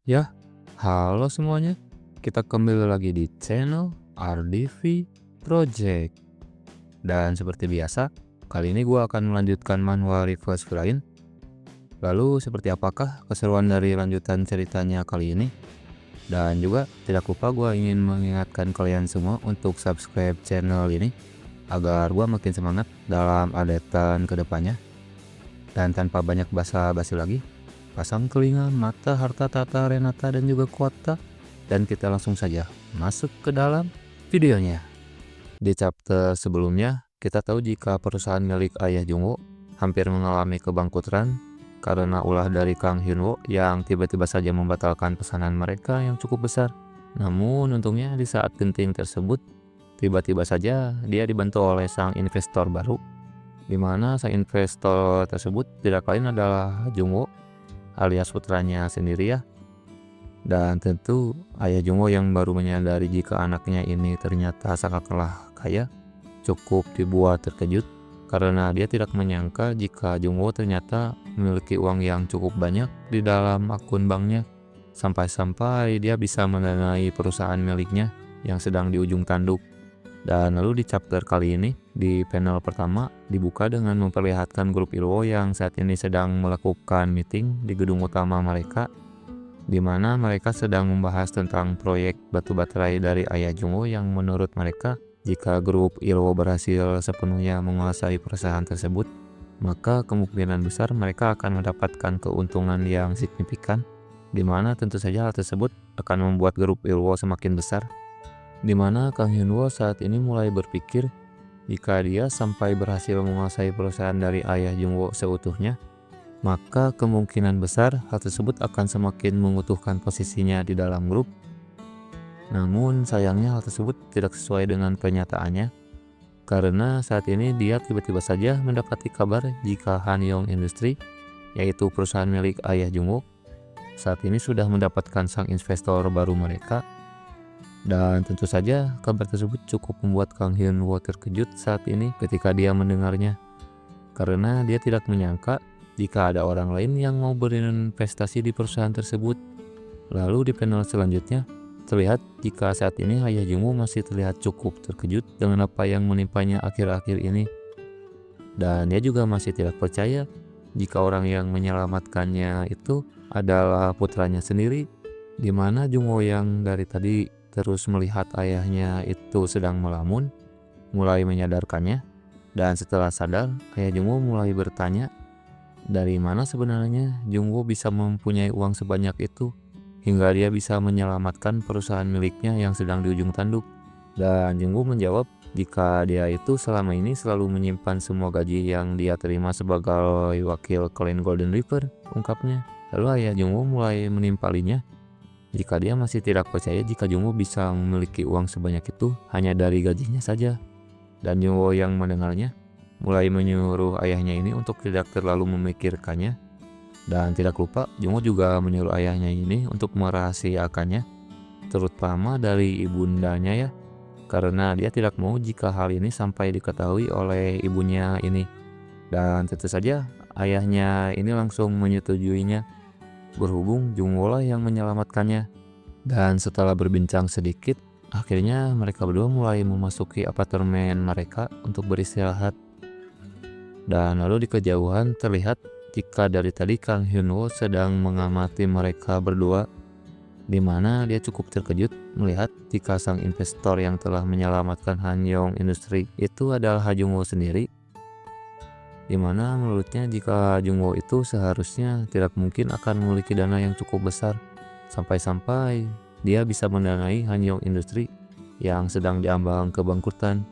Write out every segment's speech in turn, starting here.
Ya, halo semuanya. Kita kembali lagi di channel RDV Project. Dan seperti biasa, kali ini gue akan melanjutkan manual reverse Brain. Lalu seperti apakah keseruan dari lanjutan ceritanya kali ini? Dan juga tidak lupa gue ingin mengingatkan kalian semua untuk subscribe channel ini agar gue makin semangat dalam updatean kedepannya. Dan tanpa banyak basa-basi lagi, pasang telinga, mata, harta, tata, Renata, dan juga kuota. Dan kita langsung saja masuk ke dalam videonya. Di chapter sebelumnya, kita tahu jika perusahaan milik Ayah Jungwoo hampir mengalami kebangkrutan karena ulah dari Kang Hyunwoo yang tiba-tiba saja membatalkan pesanan mereka yang cukup besar. Namun untungnya di saat genting tersebut, tiba-tiba saja dia dibantu oleh sang investor baru, di mana sang investor tersebut tidak lain adalah Jungwoo alias putranya sendiri ya. Dan tentu Ayah Jungwoo yang baru menyadari jika anaknya ini ternyata sangatlah kaya cukup dibuat terkejut karena dia tidak menyangka jika Jungwoo ternyata memiliki uang yang cukup banyak di dalam akun banknya, sampai-sampai dia bisa mendanai perusahaan miliknya yang sedang di ujung tanduk. Dan lalu di chapter kali ini, di panel pertama dibuka dengan memperlihatkan grup Ilwo yang saat ini sedang melakukan meeting di gedung utama mereka, di mana mereka sedang membahas tentang proyek batu baterai dari Ayah Jungwoo yang menurut mereka jika grup Ilwo berhasil sepenuhnya menguasai perusahaan tersebut, maka kemungkinan besar mereka akan mendapatkan keuntungan yang signifikan, di mana tentu saja hal tersebut akan membuat grup Ilwo semakin besar. Di mana Kang Hyunwoo saat ini mulai berpikir jika dia sampai berhasil menguasai perusahaan dari Ayah Jungwoo seutuhnya, maka kemungkinan besar hal tersebut akan semakin mengutuhkan posisinya di dalam grup. Namun sayangnya hal tersebut tidak sesuai dengan kenyataannya, karena saat ini dia tiba-tiba saja mendapati kabar jika Hanyong Industry, yaitu perusahaan milik Ayah Jungwoo, saat ini sudah mendapatkan sang investor baru mereka. Dan tentu saja kabar tersebut cukup membuat Kang Hyunwoo terkejut saat ini ketika dia mendengarnya, karena dia tidak menyangka jika ada orang lain yang mau berinvestasi di perusahaan tersebut. Lalu di panel selanjutnya terlihat jika saat ini Ayah Jungwoo masih terlihat cukup terkejut dengan apa yang menimpanya akhir-akhir ini, dan dia juga masih tidak percaya jika orang yang menyelamatkannya itu adalah putranya sendiri, di mana Jungwoo yang dari tadi terus melihat ayahnya itu sedang melamun, mulai menyadarkannya. Dan setelah sadar, Ayah Jungwoo mulai bertanya, dari mana sebenarnya Jungwoo bisa mempunyai uang sebanyak itu hingga dia bisa menyelamatkan perusahaan miliknya yang sedang di ujung tanduk. Dan Jungwoo menjawab jika dia itu selama ini selalu menyimpan semua gaji yang dia terima sebagai wakil klan Golden River, ungkapnya. Lalu Ayah Jungwoo mulai menimpalinya jika dia masih tidak percaya jika Jungwoo bisa memiliki uang sebanyak itu hanya dari gajinya saja. Dan Jungwoo yang mendengarnya mulai menyuruh ayahnya ini untuk tidak terlalu memikirkannya. Dan tidak lupa Jungwoo juga menyuruh ayahnya ini untuk merahasiakannya, terutama dari ibundanya ya, karena dia tidak mau jika hal ini sampai diketahui oleh ibunya ini. Dan tentu saja ayahnya ini langsung menyetujuinya, berhubung Jungwoo lah yang menyelamatkannya. Dan setelah berbincang sedikit, akhirnya mereka berdua mulai memasuki apartemen mereka untuk beristirahat. Dan lalu di kejauhan terlihat jika dari tadi Kang Hyunwoo sedang mengamati mereka berdua, di mana dia cukup terkejut melihat jika sang investor yang telah menyelamatkan Hanyong Industry itu adalah Ha Jungwoo sendiri, di mana menurutnya jika Jungwoo itu seharusnya tidak mungkin akan memiliki dana yang cukup besar sampai-sampai dia bisa mendanai Hanyong Industry yang sedang diambang kebangkrutan.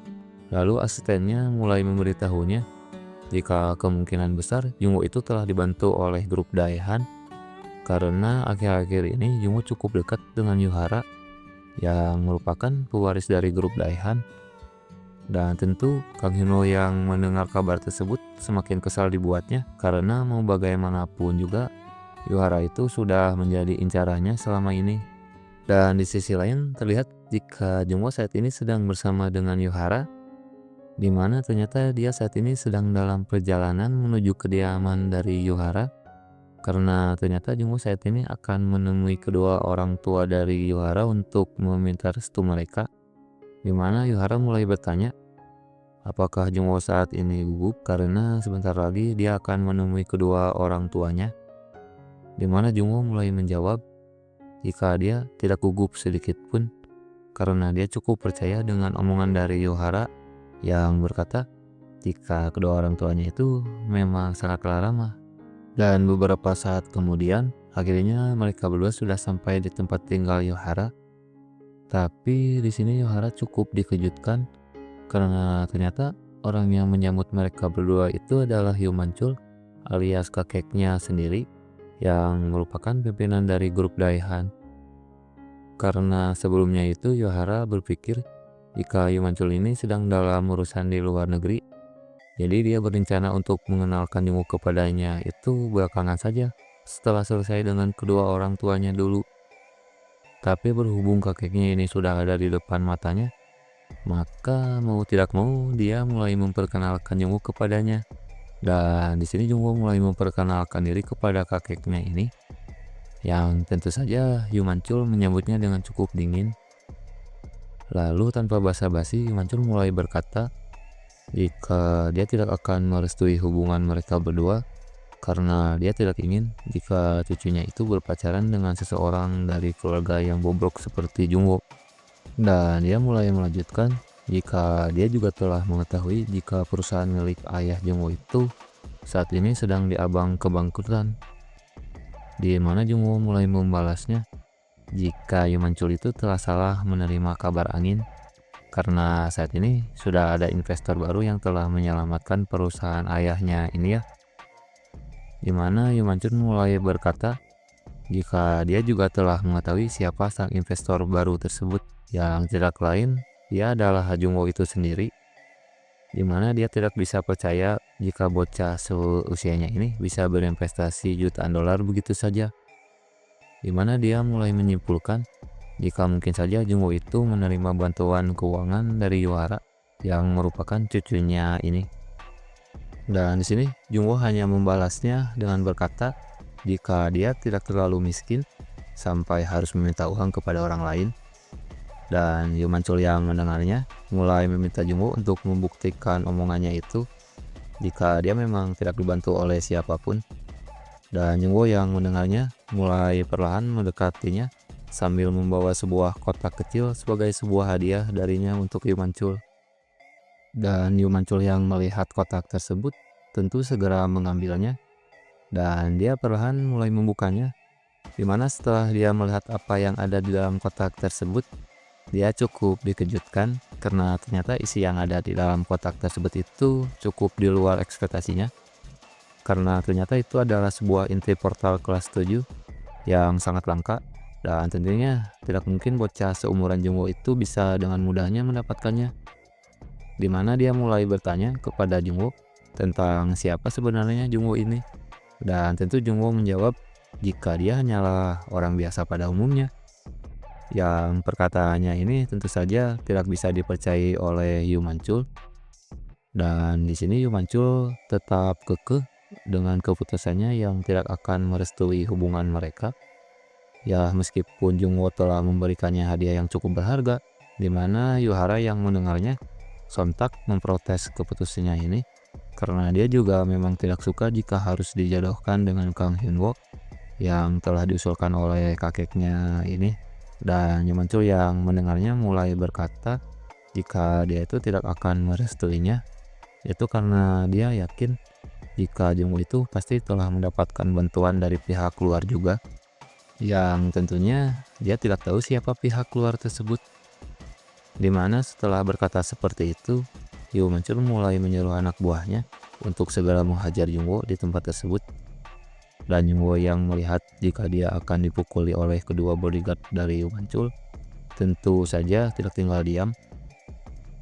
Lalu asistennya mulai memberitahunya jika kemungkinan besar Jungwoo itu telah dibantu oleh grup Daehan, karena akhir-akhir ini Jungwoo cukup dekat dengan Yuhara yang merupakan pewaris dari grup Daehan. Dan tentu Kang Hyunwoo yang mendengar kabar tersebut semakin kesal dibuatnya, karena mau bagaimanapun juga Yuhara itu sudah menjadi incarannya selama ini. Dan di sisi lain terlihat jika Jungwoo saat ini sedang bersama dengan Yuhara, di mana ternyata dia saat ini sedang dalam perjalanan menuju kediaman dari Yuhara, karena ternyata Jungwoo saat ini akan menemui kedua orang tua dari Yuhara untuk meminta restu mereka, di mana Yuhara mulai bertanya apakah Jungwoo saat ini gugup karena sebentar lagi dia akan menemui kedua orang tuanya, di mana Jungwoo mulai menjawab jika dia tidak gugup sedikit pun karena dia cukup percaya dengan omongan dari Yuhara yang berkata jika kedua orang tuanya itu memang sangatlah ramah. Dan beberapa saat kemudian, akhirnya mereka berdua sudah sampai di tempat tinggal Yuhara. Tapi di sini Yuhara cukup dikejutkan karena ternyata orang yang menyambut mereka berdua itu adalah Hyumanchul alias kakeknya sendiri yang merupakan pimpinan dari grup Daihan. Karena sebelumnya itu Yuhara berpikir jika Hyumanchul ini sedang dalam urusan di luar negeri, jadi dia berencana untuk mengenalkan Jungwoo kepadanya itu belakangan saja setelah selesai dengan kedua orang tuanya dulu. Tapi berhubung kakeknya ini sudah ada di depan matanya, maka mau tidak mau dia mulai memperkenalkan Jungwoo kepadanya. Dan di sini Jungwoo mulai memperkenalkan diri kepada kakeknya ini, yang tentu saja Hyumanchul menyambutnya dengan cukup dingin. Lalu tanpa basa-basi Hyumanchul mulai berkata jika dia tidak akan merestui hubungan mereka berdua karena dia tidak ingin jika cucunya itu berpacaran dengan seseorang dari keluarga yang bobrok seperti Jungwoo. Dan dia mulai melanjutkan jika dia juga telah mengetahui jika perusahaan milik ayah Jungwoo itu saat ini sedang diambang kebangkrutan, di mana Jungwoo mulai membalasnya jika Hyumanchul itu telah salah menerima kabar angin karena saat ini sudah ada investor baru yang telah menyelamatkan perusahaan ayahnya ini ya. Dimana Hyumanchul mulai berkata jika dia juga telah mengetahui siapa sang investor baru tersebut, yang tidak lain dia adalah Jungwoo itu sendiri. Dimana dia tidak bisa percaya jika bocah seusianya ini bisa berinvestasi jutaan dolar begitu saja. Dimana dia mulai menyimpulkan jika mungkin saja Jungwoo itu menerima bantuan keuangan dari Yuhara yang merupakan cucunya ini. Dan di sini Jungwoo hanya membalasnya dengan berkata jika dia tidak terlalu miskin sampai harus meminta uang kepada orang lain. Dan Hyumanchul yang mendengarnya mulai meminta Jungwoo untuk membuktikan omongannya itu jika dia memang tidak dibantu oleh siapapun. Dan Jungwoo yang mendengarnya mulai perlahan mendekatinya sambil membawa sebuah kotak kecil sebagai sebuah hadiah darinya untuk Hyumanchul. Dan Hyumanchul yang melihat kotak tersebut tentu segera mengambilnya dan dia perlahan mulai membukanya, dimana setelah dia melihat apa yang ada di dalam kotak tersebut, dia cukup dikejutkan karena ternyata isi yang ada di dalam kotak tersebut itu cukup di luar ekspektasinya. Karena ternyata itu adalah sebuah inti portal kelas 7 yang sangat langka. Dan tentunya tidak mungkin bocah seumuran Jungwoo itu bisa dengan mudahnya mendapatkannya. Dimana dia mulai bertanya kepada Jungwoo tentang siapa sebenarnya Jungwoo ini. Dan tentu Jungwoo menjawab jika dia hanyalah orang biasa pada umumnya. Yang perkataannya ini tentu saja tidak bisa dipercayai oleh Hyumanchul. Dan di sini Hyumanchul tetap kekeh dengan keputusannya yang tidak akan merestui hubungan mereka. Ya meskipun Jungwoo telah memberikannya hadiah yang cukup berharga, di mana Yuhara yang mendengarnya sontak memprotes keputusannya ini karena dia juga memang tidak suka jika harus dijodohkan dengan Kang Hyunwoo yang telah diusulkan oleh kakeknya ini. Dan Hyumanchul yang mendengarnya mulai berkata jika dia itu tidak akan merestuinya, itu karena dia yakin jika Jungwoo itu pasti telah mendapatkan bantuan dari pihak luar juga, yang tentunya dia tidak tahu siapa pihak luar tersebut. Dimana setelah berkata seperti itu, Hyumanchul mulai menyuruh anak buahnya untuk segera menghajar Jungwoo di tempat tersebut. Dan Jungwoo yang melihat jika dia akan dipukuli oleh kedua bodyguard dari Hyumanchul tentu saja tidak tinggal diam,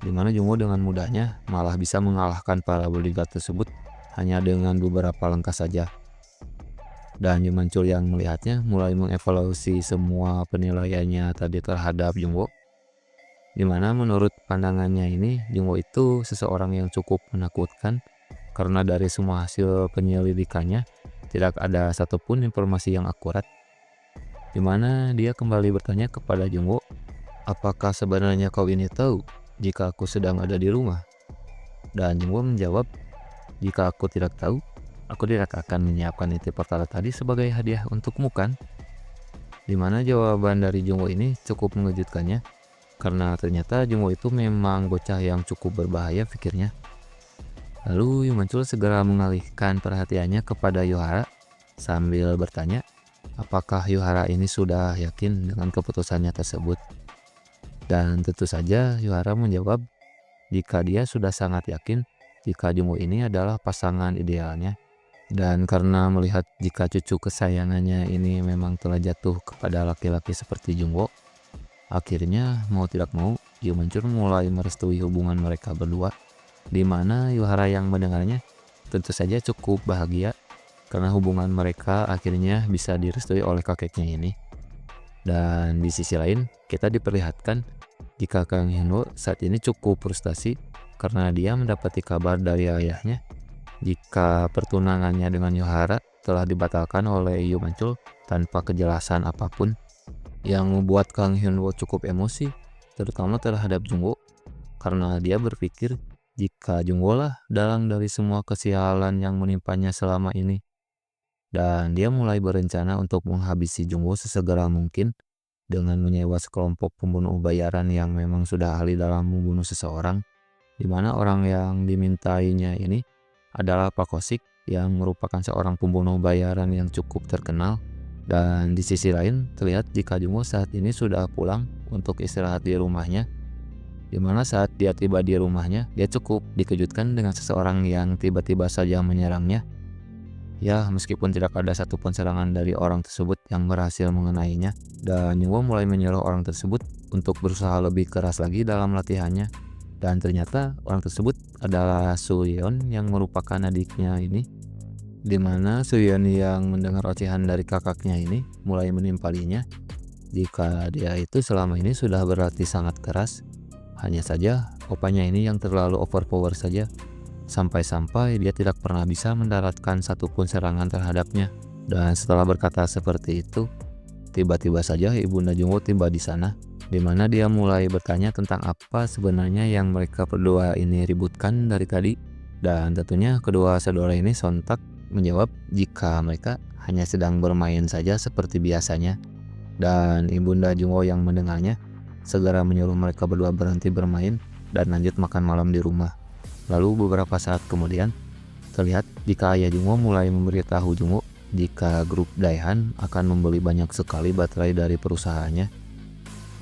dimana Jungwoo dengan mudahnya malah bisa mengalahkan para bodyguard tersebut hanya dengan beberapa langkah saja. Dan Hyumanchul yang melihatnya mulai mengevaluasi semua penilaiannya tadi terhadap Jungwoo, dimana menurut pandangannya ini Jungwoo itu seseorang yang cukup menakutkan karena dari semua hasil penyelidikannya tidak ada satupun informasi yang akurat, di mana dia kembali bertanya kepada Jungwo, apakah sebenarnya kau ini tahu jika aku sedang ada di rumah? Dan Jungwo menjawab, jika aku tidak tahu, aku tidak akan menyiapkan inti portal tadi sebagai hadiah untukmu kan? Di mana jawaban dari Jungwo ini cukup mengejutkannya, karena ternyata Jungwo itu memang bocah yang cukup berbahaya pikirnya. Lalu Yumancul segera mengalihkan perhatiannya kepada Yohara sambil bertanya, apakah Yohara ini sudah yakin dengan keputusannya tersebut? Dan tentu saja Yohara menjawab jika dia sudah sangat yakin jika Jungwo ini adalah pasangan idealnya. Dan karena melihat jika cucu kesayangannya ini memang telah jatuh kepada laki-laki seperti Jungwo, akhirnya mau tidak mau Yumancul mulai merestui hubungan mereka berdua, di mana Yohara yang mendengarnya tentu saja cukup bahagia karena hubungan mereka akhirnya bisa direstui oleh kakeknya ini. Dan di sisi lain kita diperlihatkan jika Kang Hyunwoo saat ini cukup frustasi karena dia mendapati kabar dari ayahnya jika pertunangannya dengan Yohara telah dibatalkan oleh Yumancul tanpa kejelasan apapun, yang membuat Kang Hyunwoo cukup emosi, terutama terhadap Jungwo, karena dia berpikir jika Jungwo lah dalang dari semua kesialan yang menimpanya selama ini. Dan dia mulai berencana untuk menghabisi Jungwo sesegera mungkin dengan menyewa sekelompok pembunuh bayaran yang memang sudah ahli dalam membunuh seseorang, di mana orang yang dimintainya ini adalah Pak Kosik yang merupakan seorang pembunuh bayaran yang cukup terkenal. Dan di sisi lain terlihat jika Jungwo saat ini sudah pulang untuk istirahat di rumahnya, di mana saat dia tiba di rumahnya dia cukup dikejutkan dengan seseorang yang tiba-tiba saja menyerangnya. Ya, meskipun tidak ada satupun serangan dari orang tersebut yang berhasil mengenainya, dan Jungwo mulai menyuruh orang tersebut untuk berusaha lebih keras lagi dalam latihannya. Dan ternyata orang tersebut adalah Suyeon yang merupakan adiknya ini, di mana Suyeon yang mendengar ocehan dari kakaknya ini mulai menimpalinya jika dia itu selama ini sudah berlatih sangat keras. Hanya saja opanya ini yang terlalu overpower saja, sampai-sampai dia tidak pernah bisa mendaratkan satupun serangan terhadapnya. Dan setelah berkata seperti itu, tiba-tiba saja Ibunda Jungwo tiba di sana, di mana dia mulai bertanya tentang apa sebenarnya yang mereka berdua ini ributkan dari tadi. Dan tentunya kedua saudara ini sontak menjawab jika mereka hanya sedang bermain saja seperti biasanya. Dan Ibunda Jungwo yang mendengarnya segera menyuruh mereka berdua berhenti bermain dan lanjut makan malam di rumah. Lalu beberapa saat kemudian terlihat jika ayah Jungwo mulai memberitahu Jungwo jika grup Daihan akan membeli banyak sekali baterai dari perusahaannya.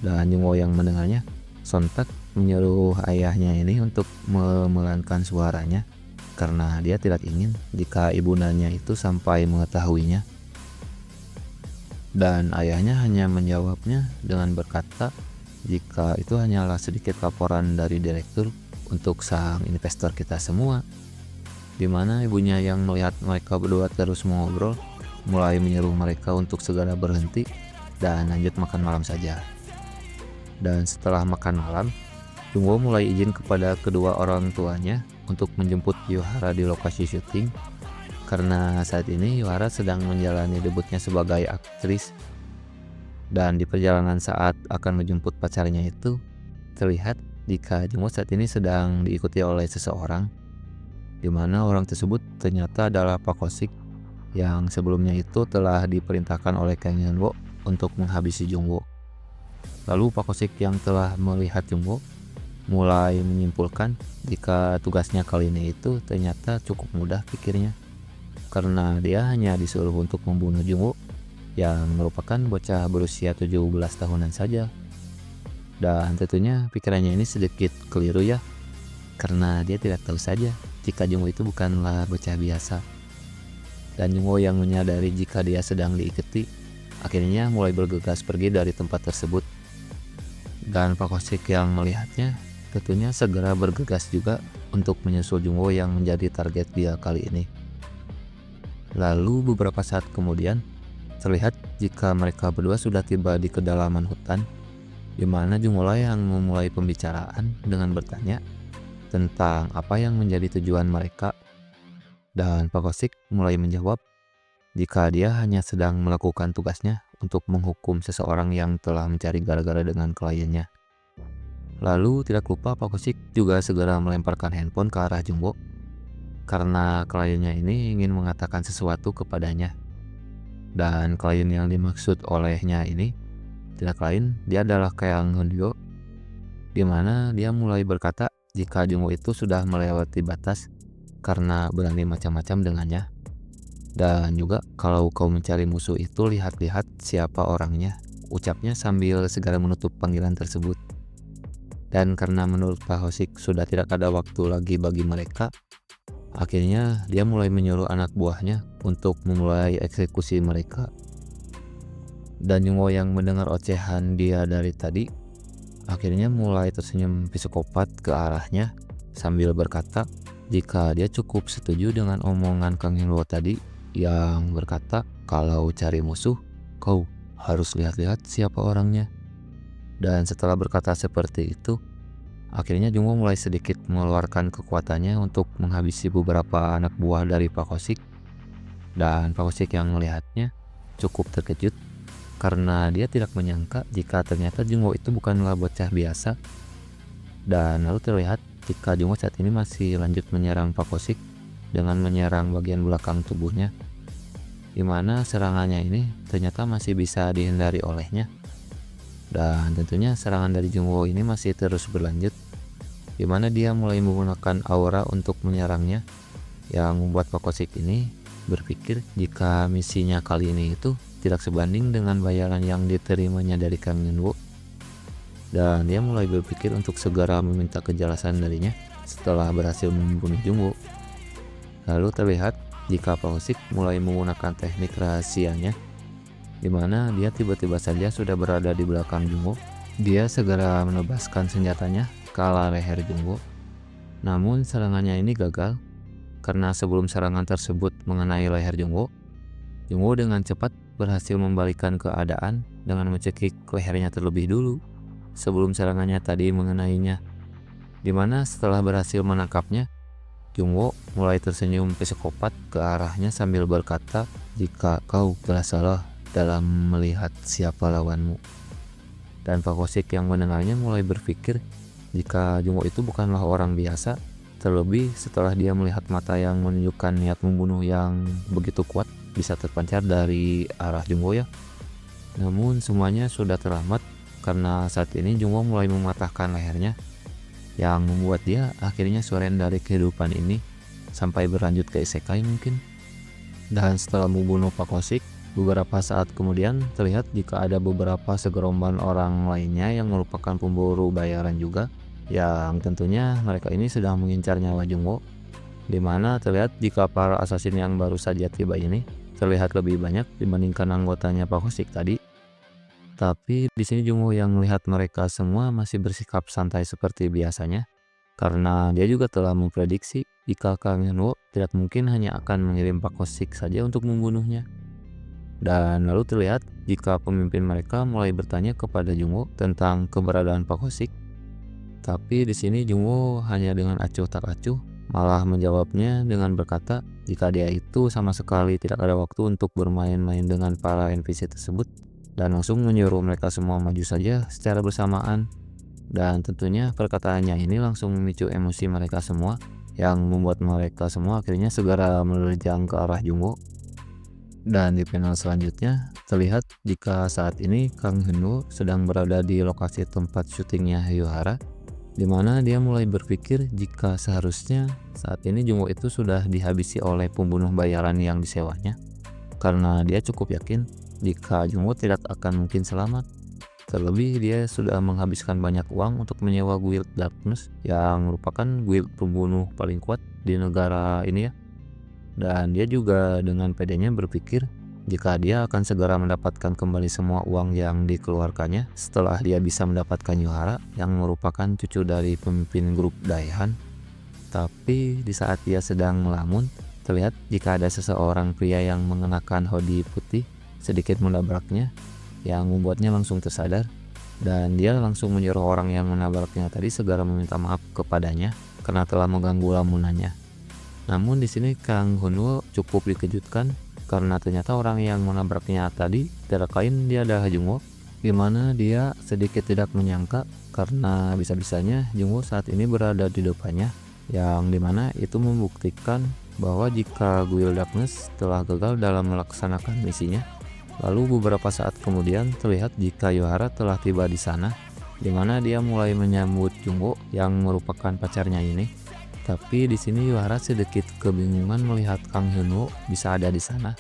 Dan Jungwo yang mendengarnya sontak menyuruh ayahnya ini untuk memelankan suaranya karena dia tidak ingin jika ibundanya itu sampai mengetahuinya. Dan ayahnya hanya menjawabnya dengan berkata jika itu hanyalah sedikit laporan dari direktur untuk sang investor kita semua, di mana ibunya yang melihat mereka berdua terus mengobrol mulai menyuruh mereka untuk segera berhenti dan lanjut makan malam saja. Dan setelah makan malam, Jungwo mulai izin kepada kedua orang tuanya untuk menjemput Yohara di lokasi syuting, karena saat ini Yohara sedang menjalani debutnya sebagai aktris. Dan di perjalanan saat akan menjemput pacarnya itu, terlihat jika Jungwo saat ini sedang diikuti oleh seseorang, di mana orang tersebut ternyata adalah Pak Kosik yang sebelumnya itu telah diperintahkan oleh Kang Hyunwoo untuk menghabisi Jungwo. Lalu Pak Kosik yang telah melihat Jungwo mulai menyimpulkan jika tugasnya kali ini itu ternyata cukup mudah pikirnya, karena dia hanya disuruh untuk membunuh Jungwo yang merupakan bocah berusia 17 tahunan saja. Dan tentunya pikirannya ini sedikit keliru ya, karena dia tidak tahu saja jika Jungwo itu bukanlah bocah biasa. Dan Jungwo yang menyadari jika dia sedang diikuti, akhirnya mulai bergegas pergi dari tempat tersebut. Dan Pak Kosik yang melihatnya tentunya segera bergegas juga untuk menyusul Jungwo yang menjadi target dia kali ini. Lalu beberapa saat kemudian terlihat jika mereka berdua sudah tiba di kedalaman hutan, di mana Jungwo yang memulai pembicaraan dengan bertanya tentang apa yang menjadi tujuan mereka. Dan Pak Kosik mulai menjawab jika dia hanya sedang melakukan tugasnya untuk menghukum seseorang yang telah mencari gara-gara dengan kliennya. Lalu tidak lupa Pak Kosik juga segera melemparkan handphone ke arah Jumbo karena kliennya ini ingin mengatakan sesuatu kepadanya. Dan klien yang dimaksud olehnya ini tidak lain, dia adalah Kang Hunyo, di mana dia mulai berkata jika Jumbo itu sudah melewati batas karena berani macam-macam dengannya. Dan juga kalau kau mencari musuh itu lihat-lihat siapa orangnya, ucapnya sambil segera menutup panggilan tersebut. Dan karena menurut Pak Hosik sudah tidak ada waktu lagi bagi mereka, akhirnya dia mulai menyuruh anak buahnya untuk memulai eksekusi mereka. Dan Jumbo yang mendengar ocehan dia dari tadi, akhirnya mulai tersenyum psikopat ke arahnya sambil berkata jika dia cukup setuju dengan omongan Kang Hinwo tadi yang berkata kalau cari musuh, kau harus lihat-lihat siapa orangnya. Dan setelah berkata seperti itu, akhirnya Jumbo mulai sedikit mengeluarkan kekuatannya untuk menghabisi beberapa anak buah dari Pak Kosik. Dan Pak Kosik yang melihatnya cukup terkejut karena dia tidak menyangka jika ternyata Jumbo itu bukanlah bocah biasa. Dan lalu terlihat jika Jumbo saat ini masih lanjut menyerang Pak Kosik dengan menyerang bagian belakang tubuhnya, di mana serangannya ini ternyata masih bisa dihindari olehnya. Dan tentunya serangan dari Jumbo ini masih terus berlanjut, di mana dia mulai menggunakan aura untuk menyerangnya, yang membuat Pak Kosik ini berpikir jika misinya kali ini itu tidak sebanding dengan bayaran yang diterimanya dari Kang Yunwo. Dan dia mulai berpikir untuk segera meminta kejelasan darinya setelah berhasil membunuh Jumbo. Lalu terlihat jika Pak Kosik mulai menggunakan teknik rahasianya, di mana dia tiba-tiba saja sudah berada di belakang Jumbo. Dia segera menebaskan senjatanya ke arah leher Jumbo. Namun serangannya ini gagal karena sebelum serangan tersebut mengenai leher Jumbo, Jumbo dengan cepat berhasil membalikkan keadaan dengan mencekik lehernya terlebih dulu sebelum serangannya tadi mengenainya. Di mana setelah berhasil menangkapnya, Jumbo mulai tersenyum psikopat ke arahnya sambil berkata jika kau telah salah dalam melihat siapa lawanmu. Dan Pak Kosik yang mendengarnya mulai berpikir jika Jumbo itu bukanlah orang biasa, terlebih setelah dia melihat mata yang menunjukkan niat membunuh yang begitu kuat bisa terpancar dari arah Jumbo ya. Namun semuanya sudah terlambat karena saat ini Jumbo mulai mematahkan lehernya, yang membuat dia akhirnya surrender dari kehidupan ini sampai berlanjut ke isekai mungkin. Dan setelah membunuh Pak Kosik, beberapa saat kemudian terlihat jika ada beberapa segerombolan orang lainnya yang merupakan pemburu bayaran juga, yang tentunya mereka ini sedang mengincar nyawa Jumbo. Di mana terlihat jika para assassin yang baru saja tiba ini terlihat lebih banyak dibandingkan anggotanya Pak Kosik tadi. Tapi di sini Jumbo yang melihat mereka semua masih bersikap santai seperti biasanya, karena dia juga telah memprediksi jika Kang Yunwo tidak mungkin hanya akan mengirim Pak Kosik saja untuk membunuhnya. Dan lalu terlihat jika pemimpin mereka mulai bertanya kepada Jumbo tentang keberadaan Pak Kosik. Tapi di sini Jumbo hanya dengan acuh tak acuh malah menjawabnya dengan berkata jika dia itu sama sekali tidak ada waktu untuk bermain-main dengan para NPC tersebut, dan langsung menyuruh mereka semua maju saja secara bersamaan. Dan tentunya perkataannya ini langsung memicu emosi mereka semua, yang membuat mereka semua akhirnya segera menerjang ke arah Jumbo. Dan di panel selanjutnya terlihat jika saat ini Kang Hunwo sedang berada di lokasi tempat syutingnya Hayuhara, di mana dia mulai berpikir jika seharusnya saat ini Jumbo itu sudah dihabisi oleh pembunuh bayaran yang disewanya, karena dia cukup yakin jika Jumbo tidak akan mungkin selamat. Terlebih dia sudah menghabiskan banyak uang untuk menyewa Guild Darkness yang merupakan guild pembunuh paling kuat di negara ini ya. Dan dia juga dengan pedenya berpikir jika dia akan segera mendapatkan kembali semua uang yang dikeluarkannya setelah dia bisa mendapatkan Yuhara yang merupakan cucu dari pemimpin grup Daihan. Tapi di saat dia sedang melamun, terlihat jika ada seseorang pria yang mengenakan hoodie putih sedikit menabraknya, yang membuatnya langsung tersadar, dan dia langsung menyuruh orang yang menabraknya tadi segera meminta maaf kepadanya karena telah mengganggu lamunannya. Namun di sini Kang Hunwo cukup dikejutkan karena ternyata orang yang menabraknya tadi tidak lain dia adalah Jungwoo, dimana dia sedikit tidak menyangka karena bisa-bisanya Jungwoo saat ini berada di depannya, yang dimana itu membuktikan bahwa jika Guild Darkness telah gagal dalam melaksanakan misinya. Lalu beberapa saat kemudian terlihat jika Yohara telah tiba di sana, dimana dia mulai menyambut Jungwoo yang merupakan pacarnya ini. Tapi di sini Yohara sedikit kebingungan melihat Kang Hyunwoo bisa ada di sana,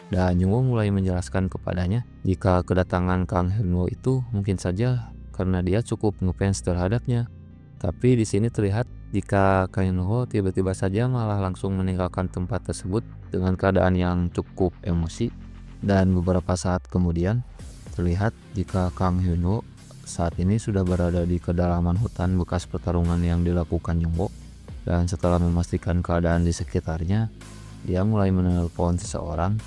dan Jungwoo mulai menjelaskan kepadanya jika kedatangan Kang Hyunwoo itu mungkin saja karena dia cukup ngefans terhadapnya. Tapi di sini terlihat jika Kang Hyunwoo tiba-tiba saja malah langsung meninggalkan tempat tersebut dengan keadaan yang cukup emosi. Dan beberapa saat kemudian terlihat jika Kang Hyunwoo saat ini sudah berada di kedalaman hutan bekas pertarungan yang dilakukan Jungwoo. Dan setelah memastikan keadaan di sekitarnya, dia mulai menelpon seseorang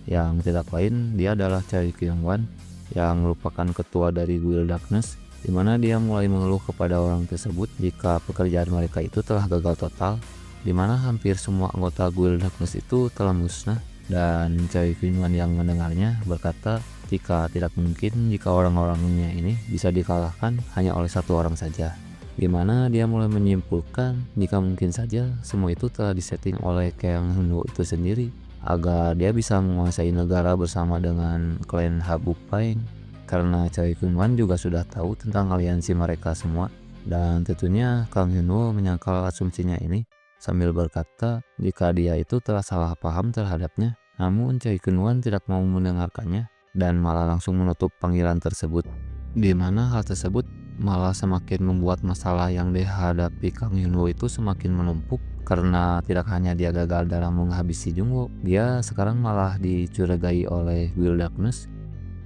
yang tidak lain dia adalah Choi Kyung-wan yang merupakan ketua dari Guild Darkness, di mana dia mulai mengeluh kepada orang tersebut jika pekerjaan mereka itu telah gagal total, di mana hampir semua anggota Guild Darkness itu telah musnah. Dan Choi Kyung-wan yang mendengarnya berkata jika tidak mungkin jika orang-orangnya ini bisa dikalahkan hanya oleh satu orang saja, dimana dia mulai menyimpulkan jika mungkin saja semua itu telah disetting oleh Kang Hyunwoo itu sendiri agar dia bisa menguasai negara bersama dengan klan Habub Paeng, karena Choi Kyung-wan juga sudah tahu tentang aliansi mereka semua. Dan tentunya Kang Hyunwoo menyangkal asumsinya ini sambil berkata jika dia itu telah salah paham terhadapnya, namun Choi Kyung-wan tidak mau mendengarkannya dan malah langsung menutup panggilan tersebut, di mana hal tersebut malah semakin membuat masalah yang dihadapi Kang Hyunwoo itu semakin menumpuk, karena tidak hanya dia gagal dalam menghabisi Jungwoo, dia sekarang malah dicurigai oleh Guild Darkness,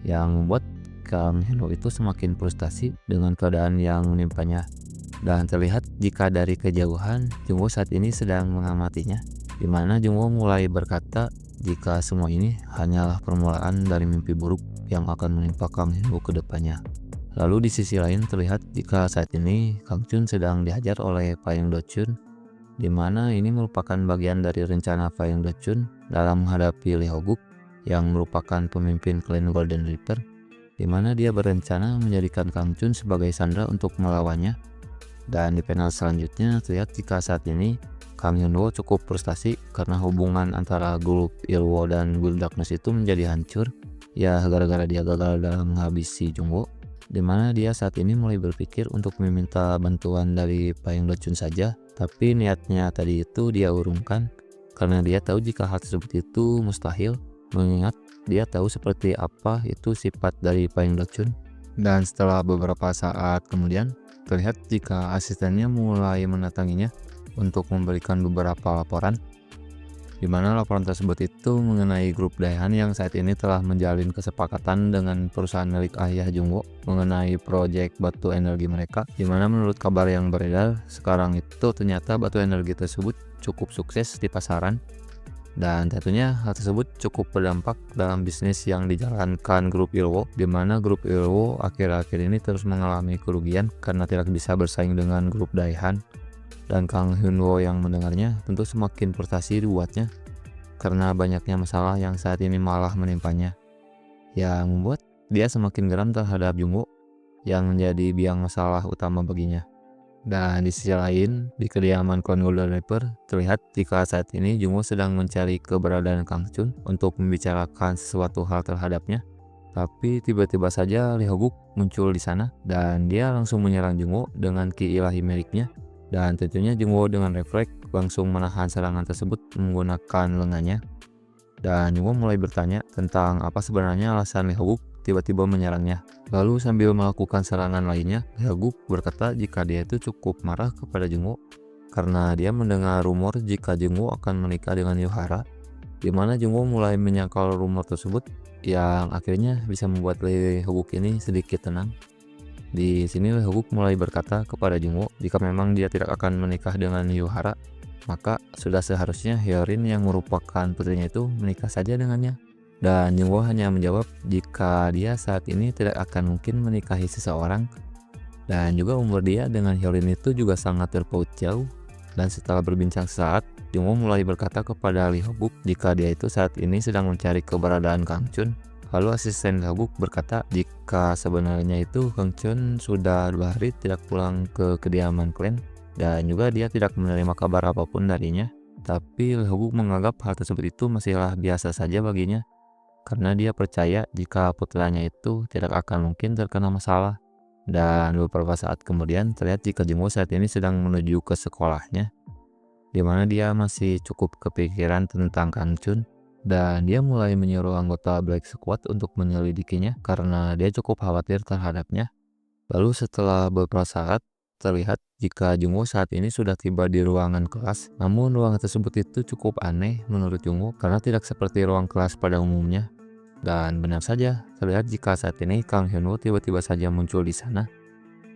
yang membuat Kang Hyunwoo itu semakin frustasi dengan keadaan yang menimpanya. Dan terlihat jika dari kejauhan Jungwoo saat ini sedang mengamatinya, di mana Jungwoo mulai berkata jika semua ini hanyalah permulaan dari mimpi buruk yang akan menimpa Kang Hyunwoo ke depannya. Lalu di sisi lain terlihat jika saat ini Kang Chun sedang dihajar oleh Paeng Do Chun, di mana ini merupakan bagian dari rencana Paeng Do Chun dalam menghadapi Lee Ho-guk yang merupakan pemimpin klan Golden Reaper, di mana dia berencana menjadikan Kang Chun sebagai sandera untuk melawannya. Dan di panel selanjutnya terlihat jika saat ini Kang Hyunwoo cukup frustasi karena hubungan antara grup Ilwo dan Guild Darkness itu menjadi hancur, ya gara-gara dia gagal dalam menghabisi Jungwoo, dimana dia saat ini mulai berpikir untuk meminta bantuan dari Paeng Do Chun saja. Tapi niatnya tadi itu dia urungkan karena dia tahu jika hal tersebut itu mustahil, mengingat dia tahu seperti apa itu sifat dari Paeng Do Chun. Dan setelah beberapa saat kemudian terlihat jika asistennya mulai mendatanginya untuk memberikan beberapa laporan, di mana laporan tersebut itu mengenai grup Daehan yang saat ini telah menjalin kesepakatan dengan perusahaan milik ayah Jungwoo mengenai proyek batu energi mereka, di mana menurut kabar yang beredar sekarang itu ternyata batu energi tersebut cukup sukses di pasaran, dan tentunya hal tersebut cukup berdampak dalam bisnis yang dijalankan grup Ilwo, di mana grup Ilwo akhir-akhir ini terus mengalami kerugian karena tidak bisa bersaing dengan grup Daehan. Dan Kang Hyunwoo yang mendengarnya tentu semakin frustasi dibuatnya karena banyaknya masalah yang saat ini malah menimpanya, yang membuat dia semakin geram terhadap Jungwoo yang menjadi biang masalah utama baginya. Dan di sisi lain, di kediaman klan Golden Reaper terlihat jika saat ini Jungwoo sedang mencari keberadaan Kang Chun untuk membicarakan sesuatu hal terhadapnya. Tapi tiba-tiba saja Lee Ho-guk muncul di sana dan dia langsung menyerang Jungwoo dengan ki ilahi miliknya. Dan tentunya Jungwoo dengan refleks langsung menahan serangan tersebut menggunakan lengannya. Dan Jungwoo mulai bertanya tentang apa sebenarnya alasan Lee Ho-guk tiba-tiba menyerangnya. Lalu sambil melakukan serangan lainnya, Lee Ho-guk berkata jika dia itu cukup marah kepada Jungwoo karena dia mendengar rumor jika Jungwoo akan menikah dengan Yohara, di mana Jungwoo mulai menyangkal rumor tersebut yang akhirnya bisa membuat Lee Ho-guk ini sedikit tenang. Di sini Lee Ho-guk mulai berkata kepada Jungwoo jika memang dia tidak akan menikah dengan Yohara, maka sudah seharusnya Hyorin yang merupakan putrinya itu menikah saja dengannya. Dan Jungwoo hanya menjawab jika dia saat ini tidak akan mungkin menikahi seseorang, dan juga umur dia dengan Hyorin itu juga sangat terpaut jauh. Dan setelah berbincang sesaat, Jungwoo mulai berkata kepada Lee Ho-buk jika dia itu saat ini sedang mencari keberadaan Kang Chun. Lalu asisten Lee Ho-buk berkata jika sebenarnya itu Kang Chun sudah 2 hari tidak pulang ke kediaman klan dan juga dia tidak menerima kabar apapun darinya. Tapi Lee Ho-buk menganggap hal tersebut itu masihlah biasa saja baginya, karena dia percaya jika putranya itu tidak akan mungkin terkena masalah. Dan beberapa saat kemudian terlihat jika Jungwoo saat ini sedang menuju ke sekolahnya, di mana dia masih cukup kepikiran tentang Kang Chun, dan dia mulai menyuruh anggota Black Squad untuk menyelidikinya karena dia cukup khawatir terhadapnya. Lalu setelah beberapa saat terlihat jika Jungwoo saat ini sudah tiba di ruangan kelas, namun ruangan tersebut itu cukup aneh menurut Jungwoo karena tidak seperti ruang kelas pada umumnya. Dan benar saja terlihat jika saat ini Kang Hyun-woo tiba-tiba saja muncul di sana,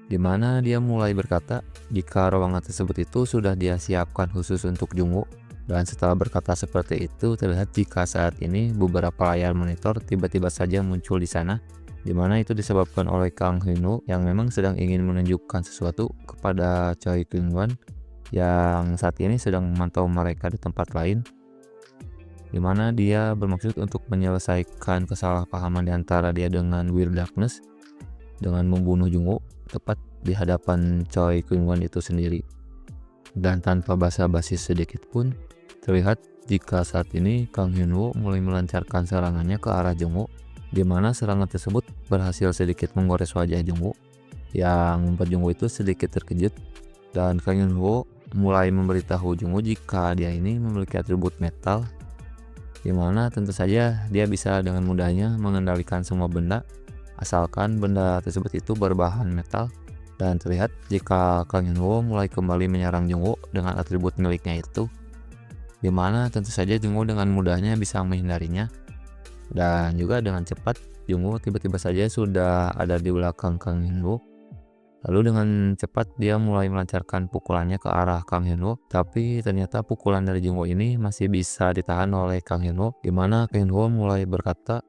di mana dia mulai berkata jika ruangan tersebut itu sudah dia siapkan khusus untuk Jungwoo. Dan setelah berkata seperti itu, terlihat jika saat ini beberapa layar monitor tiba-tiba saja muncul di sana, di mana itu disebabkan oleh Kang Hyun-woo yang memang sedang ingin menunjukkan sesuatu kepada Choi Kyung-wan yang saat ini sedang memantau mereka di tempat lain, di mana dia bermaksud untuk menyelesaikan kesalahpahaman di antara dia dengan Weird Darkness dengan membunuh Jungwoo tepat di hadapan Choi Kyung-wan itu sendiri. Dan tanpa basa-basi sedikit pun, terlihat jika saat ini Kang Hyun-woo mulai melancarkan serangannya ke arah Jungwoo, di mana serangan tersebut berhasil sedikit menggores wajah Jungwoo yang membuat Jungwoo itu sedikit terkejut. Dan Kang Hyun-woo mulai memberitahu Jungwoo jika dia ini memiliki atribut metal, di mana tentu saja dia bisa dengan mudahnya mengendalikan semua benda asalkan benda tersebut itu berbahan metal. Dan terlihat jika Kang Hyun-woo mulai kembali menyerang Jungwoo dengan atribut miliknya itu, di mana tentu saja Jungwoo dengan mudahnya bisa menghindarinya. Dan juga dengan cepat Jungwoo tiba-tiba saja sudah ada di belakang Kang Hyun-woo. Lalu dengan cepat dia mulai melancarkan pukulannya ke arah Kang Hyun-woo, tapi ternyata pukulan dari Jungwoo ini masih bisa ditahan oleh Kang Hyun-woo, di mana Kang Hyun-woo mulai berkata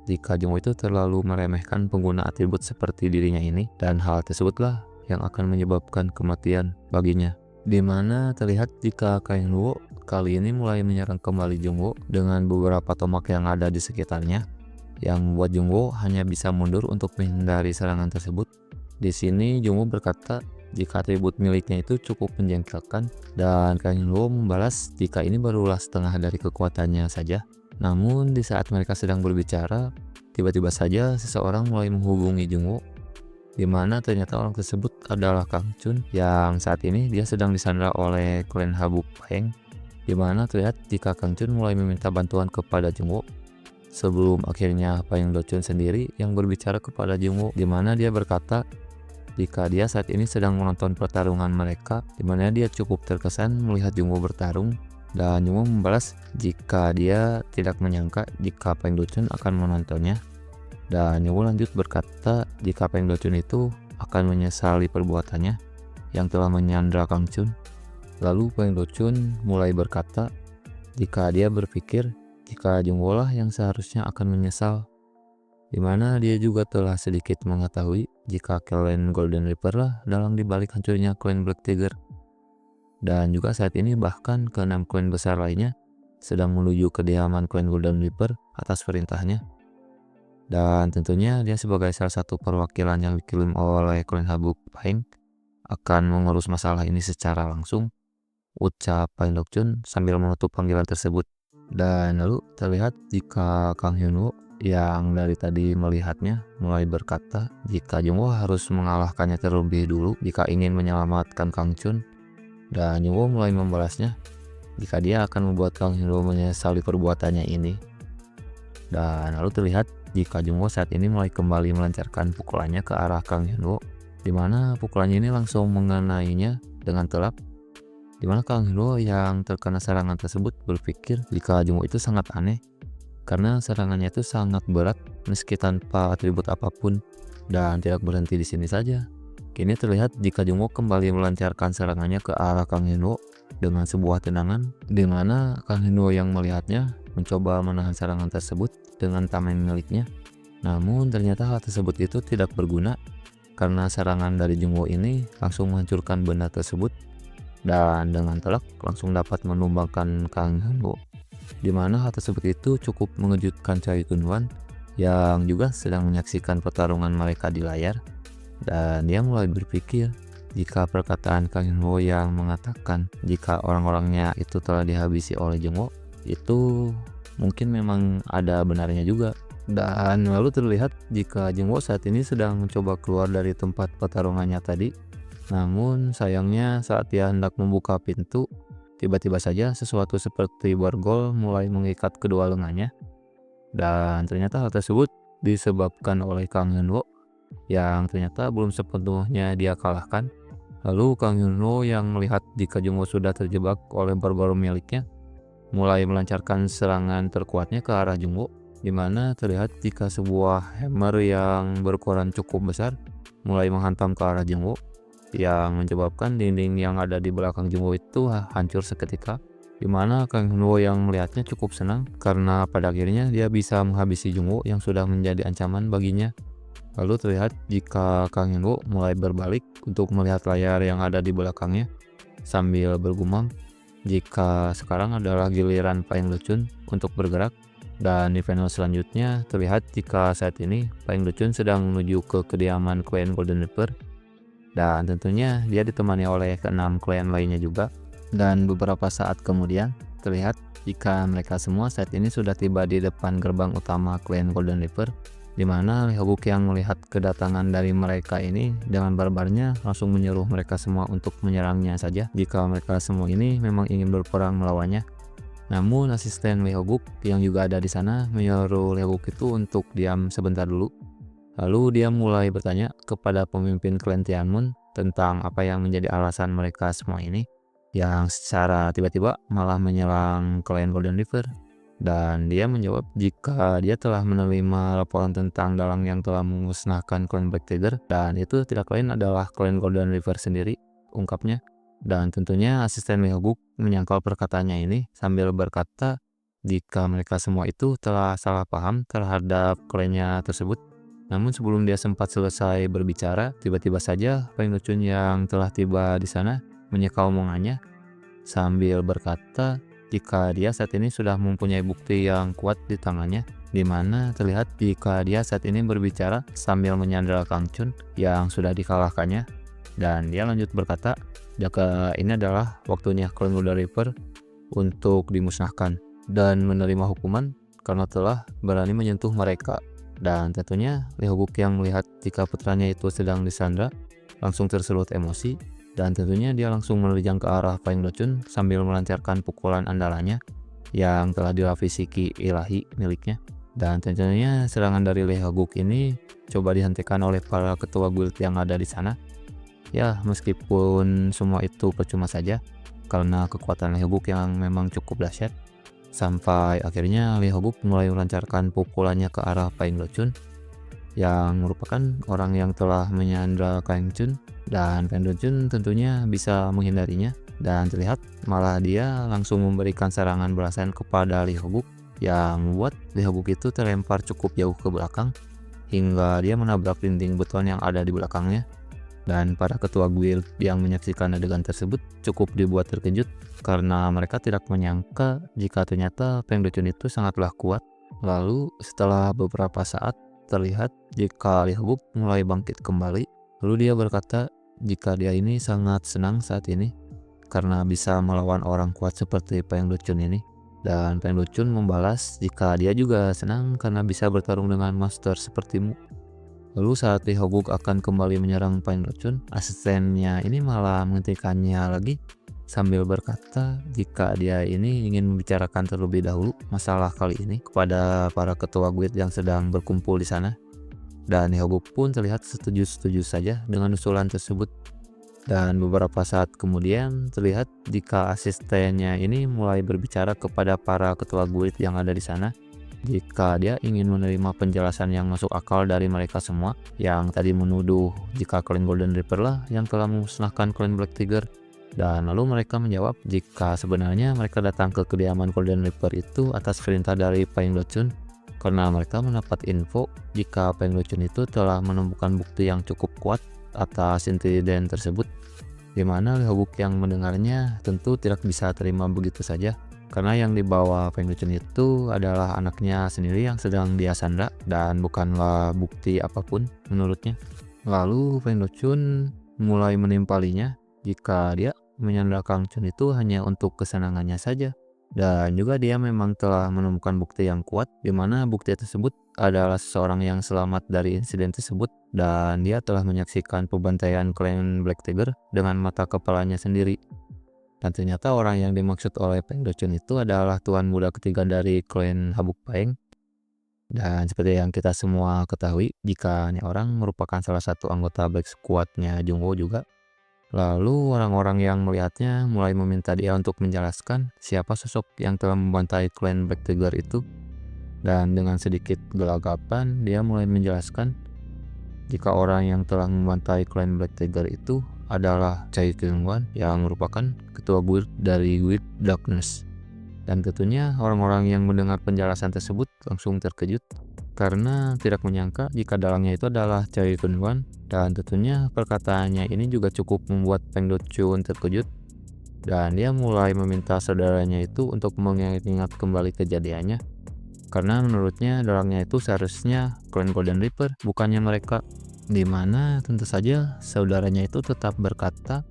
jika Jungwoo itu terlalu meremehkan pengguna atribut seperti dirinya ini, dan hal tersebutlah yang akan menyebabkan kematian baginya. Di mana terlihat jika Kang Hyun-woo kali ini mulai menyerang kembali Jungwoo dengan beberapa tombak yang ada di sekitarnya, yang membuat Jungwoo hanya bisa mundur untuk menghindari serangan tersebut. Di sini Jungwoo berkata jika atribut miliknya itu cukup menjengkelkan, dan Kang Hyun-woo membalas jika ini barulah setengah dari kekuatannya saja. Namun di saat mereka sedang berbicara, tiba-tiba saja seseorang mulai menghubungi Jungwoo, di mana ternyata orang tersebut adalah Kang Chun yang saat ini dia sedang disandra oleh klan Habuk Paeng, di mana terlihat jika Kang Chun mulai meminta bantuan kepada Jungwoo sebelum akhirnya Paeng Do-chun sendiri yang berbicara kepada Jungwoo, di mana dia berkata jika dia saat ini sedang menonton pertarungan mereka, di mana dia cukup terkesan melihat Jungwoo bertarung. Dan Jungwoo membalas jika dia tidak menyangka jika Paeng Do-chun akan menontonnya. Dan Jungwoo lanjut berkata jika Paeng Do-chun itu akan menyesali perbuatannya yang telah menyandra Kang Chun. Lalu Paeng Do-chun mulai berkata jika dia berpikir jika Jungwoo lah yang seharusnya akan menyesal, di mana dia juga telah sedikit mengetahui jika klan Golden Reaper lah dalang dibalik hancurnya klan Black Tiger. Dan juga saat ini bahkan ke-6 klan besar lainnya sedang menuju kediaman klan Golden Reaper atas perintahnya. Dan tentunya dia sebagai salah satu perwakilan yang dikirim oleh klan Habuk Paeng akan mengurus masalah ini secara langsung, ucap Paeng Do-chun sambil menutup panggilan tersebut. Dan lalu terlihat jika Kang Hyun-woo yang dari tadi melihatnya mulai berkata jika Jungwoo harus mengalahkannya terlebih dulu jika ingin menyelamatkan Kang Chun. Dan Jungwoo mulai membalasnya jika dia akan membuat Kang Hyun-woo menyesali perbuatannya ini. Dan lalu terlihat jika Jungwoo saat ini mulai kembali melancarkan pukulannya ke arah Kang Hyun-woo, di mana pukulannya ini langsung mengenainya dengan telak, di mana Kang Hyun-woo yang terkena serangan tersebut berpikir jika Jungwoo itu sangat aneh karena serangannya itu sangat berat meski tanpa atribut apapun. Dan tidak berhenti di sini saja. Kini terlihat jika Jungwoo kembali melancarkan serangannya ke arah Kang Hyun-woo dengan sebuah tendangan, di mana Kang Hyun-woo yang melihatnya mencoba menahan serangan tersebut dengan tameng miliknya. Namun ternyata hal tersebut itu tidak berguna karena serangan dari Jungwoo ini langsung menghancurkan benda tersebut, dan dengan telak langsung dapat menumbangkan Kang Hyun-woo. Di mana hal tersebut itu cukup mengejutkan Choi Kun-wan yang juga sedang menyaksikan pertarungan mereka di layar, dan dia mulai berpikir jika perkataan Kang Hyun-woo yang mengatakan jika orang-orangnya itu telah dihabisi oleh Jung-woo itu mungkin memang ada benarnya juga. Dan lalu terlihat jika Jung-woo saat ini sedang mencoba keluar dari tempat pertarungannya tadi. Namun sayangnya saat dia hendak membuka pintu, tiba-tiba saja sesuatu seperti borgol mulai mengikat kedua lengannya. Dan ternyata hal tersebut disebabkan oleh Kang Hyun-woo yang ternyata belum sepenuhnya dia kalahkan. Lalu Kang Hyun-woo yang melihat jika Jung-woo sudah terjebak oleh borgol miliknya, mulai melancarkan serangan terkuatnya ke arah Jung-woo, di mana terlihat jika sebuah hammer yang berukuran cukup besar mulai menghantam ke arah Jung-woo, yang menyebabkan dinding yang ada di belakang Jung-woo itu hancur seketika. Di mana Kang Hyun-woo yang melihatnya cukup senang karena pada akhirnya dia bisa menghabisi Jung-woo yang sudah menjadi ancaman baginya. Lalu terlihat jika Kang Hyun-woo mulai berbalik untuk melihat layar yang ada di belakangnya sambil bergumam jika sekarang adalah giliran Paeng Luchun untuk bergerak. Dan di panel selanjutnya terlihat jika saat ini Paeng Luchun sedang menuju ke kediaman klan Golden Reaper, dan tentunya dia ditemani oleh keenam klan lainnya juga. Dan beberapa saat kemudian terlihat jika mereka semua saat ini sudah tiba di depan gerbang utama klan Golden Reaper, di mana Lee Ho-guk yang melihat kedatangan dari mereka ini dengan barbarnya langsung menyuruh mereka semua untuk menyerangnya saja jika mereka semua ini memang ingin berperang melawannya. Namun asisten Lee Ho-guk yang juga ada di sana menyuruh Lee Ho-guk itu untuk diam sebentar dulu. Lalu dia mulai bertanya kepada pemimpin klan Tianmun tentang apa yang menjadi alasan mereka semua ini yang secara tiba-tiba malah menyerang klan Golden River. Dan dia menjawab jika dia telah menerima laporan tentang dalang yang telah memusnahkan klan Black Tiger, dan itu tidak lain adalah klan Golden River sendiri, ungkapnya. Dan tentunya asisten Lee Ho-guk menyangkal perkataannya ini sambil berkata jika mereka semua itu telah salah paham terhadap klannya tersebut. Namun sebelum dia sempat selesai berbicara, tiba-tiba saja Paeng Luchun yang telah tiba di sana menyeka omongannya sambil berkata jika dia saat ini sudah mempunyai bukti yang kuat di tangannya, di mana terlihat jika dia saat ini berbicara sambil menyandera Kang Chun yang sudah dikalahkannya. Dan dia lanjut berkata jika ini adalah waktunya klan Golden Reaper untuk dimusnahkan dan menerima hukuman karena telah berani menyentuh mereka. Dan tentunya Lee Ho-guk yang melihat jika putranya itu sedang disandra langsung tersulut emosi, dan tentunya dia langsung menerjang ke arah Paeng Luchun sambil melancarkan pukulan andalannya yang telah dilapisi ki ilahi miliknya. Dan tentunya serangan dari Lee Ho-guk ini coba dihentikan oleh para ketua guild yang ada di sana. Ya, meskipun semua itu percuma saja karena kekuatan Lee Ho-guk yang memang cukup dahsyat. Sampai akhirnya Lee Ho-guk mulai melancarkan pukulannya ke arah Paeng Luchun yang merupakan orang yang telah menyandra Kang Chun, dan Paeng Luchun tentunya bisa menghindarinya, dan terlihat malah dia langsung memberikan serangan balasan kepada Lee Ho-guk yang membuat Lee Ho-guk itu terlempar cukup jauh ke belakang hingga dia menabrak dinding beton yang ada di belakangnya. Dan para ketua guild yang menyaksikan adegan tersebut cukup dibuat terkejut karena mereka tidak menyangka jika ternyata Paeng Luchun itu sangatlah kuat. Lalu setelah beberapa saat terlihat jika Lee Ho-guk mulai bangkit kembali. Lalu dia berkata jika dia ini sangat senang saat ini karena bisa melawan orang kuat seperti Paeng Luchun ini. Dan Paeng Luchun membalas jika dia juga senang karena bisa bertarung dengan master sepertimu. Lalu saat Lee Ho-guk akan kembali menyerang Paeng Luchun, asistennya ini malah menghentikannya lagi sambil berkata jika dia ini ingin membicarakan terlebih dahulu masalah kali ini kepada para ketua guild yang sedang berkumpul di sana. Dan Lee Ho-guk pun terlihat setuju-setuju saja dengan usulan tersebut. Dan beberapa saat kemudian terlihat jika asistennya ini mulai berbicara kepada para ketua guild yang ada di sana jika dia ingin menerima penjelasan yang masuk akal dari mereka semua yang tadi menuduh jika klan Golden Reaper lah yang telah memusnahkan klan Black Tiger. Dan lalu mereka menjawab jika sebenarnya mereka datang ke kediaman Golden Reaper itu atas perintah dari Paeng Luchun karena mereka mendapat info jika Paeng Luchun itu telah menemukan bukti yang cukup kuat atas insiden tersebut. Dimana Lehobuk yang mendengarnya tentu tidak bisa terima begitu saja. Karena yang dibawa Feng Duchun itu adalah anaknya sendiri yang sedang dia sandra dan bukanlah bukti apapun menurutnya. Lalu Feng Duchun mulai menimpalinya jika dia menyandra Kang Chun itu hanya untuk kesenangannya saja. Dan juga dia memang telah menemukan bukti yang kuat di mana bukti tersebut adalah seseorang yang selamat dari insiden tersebut dan dia telah menyaksikan pembantaian klan Black Tiger dengan mata kepalanya sendiri. Dan ternyata orang yang dimaksud oleh Feng Duchun itu adalah tuan muda ketiga dari klan Habuk Paeng. Dan seperti yang kita semua ketahui, jika ini orang merupakan salah satu anggota Black Squad-nya Jungwoo juga. Lalu orang-orang yang melihatnya mulai meminta dia untuk menjelaskan siapa sosok yang telah membantai klan Black Tiger itu. Dan dengan sedikit gelagapan dia mulai menjelaskan jika orang yang telah membantai klan Black Tiger itu adalah Chai Kyung-wan yang merupakan ketua guild dari Guild Darkness. Dan tentunya orang-orang yang mendengar penjelasan tersebut langsung terkejut karena tidak menyangka jika dalangnya itu adalah Chai Kyung-wan. Dan tentunya perkataannya ini juga cukup membuat Feng Duchun terkejut dan dia mulai meminta saudaranya itu untuk mengingat kembali kejadiannya karena menurutnya dalangnya itu seharusnya klan Golden Reaper bukannya mereka. Dimana tentu saja saudaranya itu tetap berkata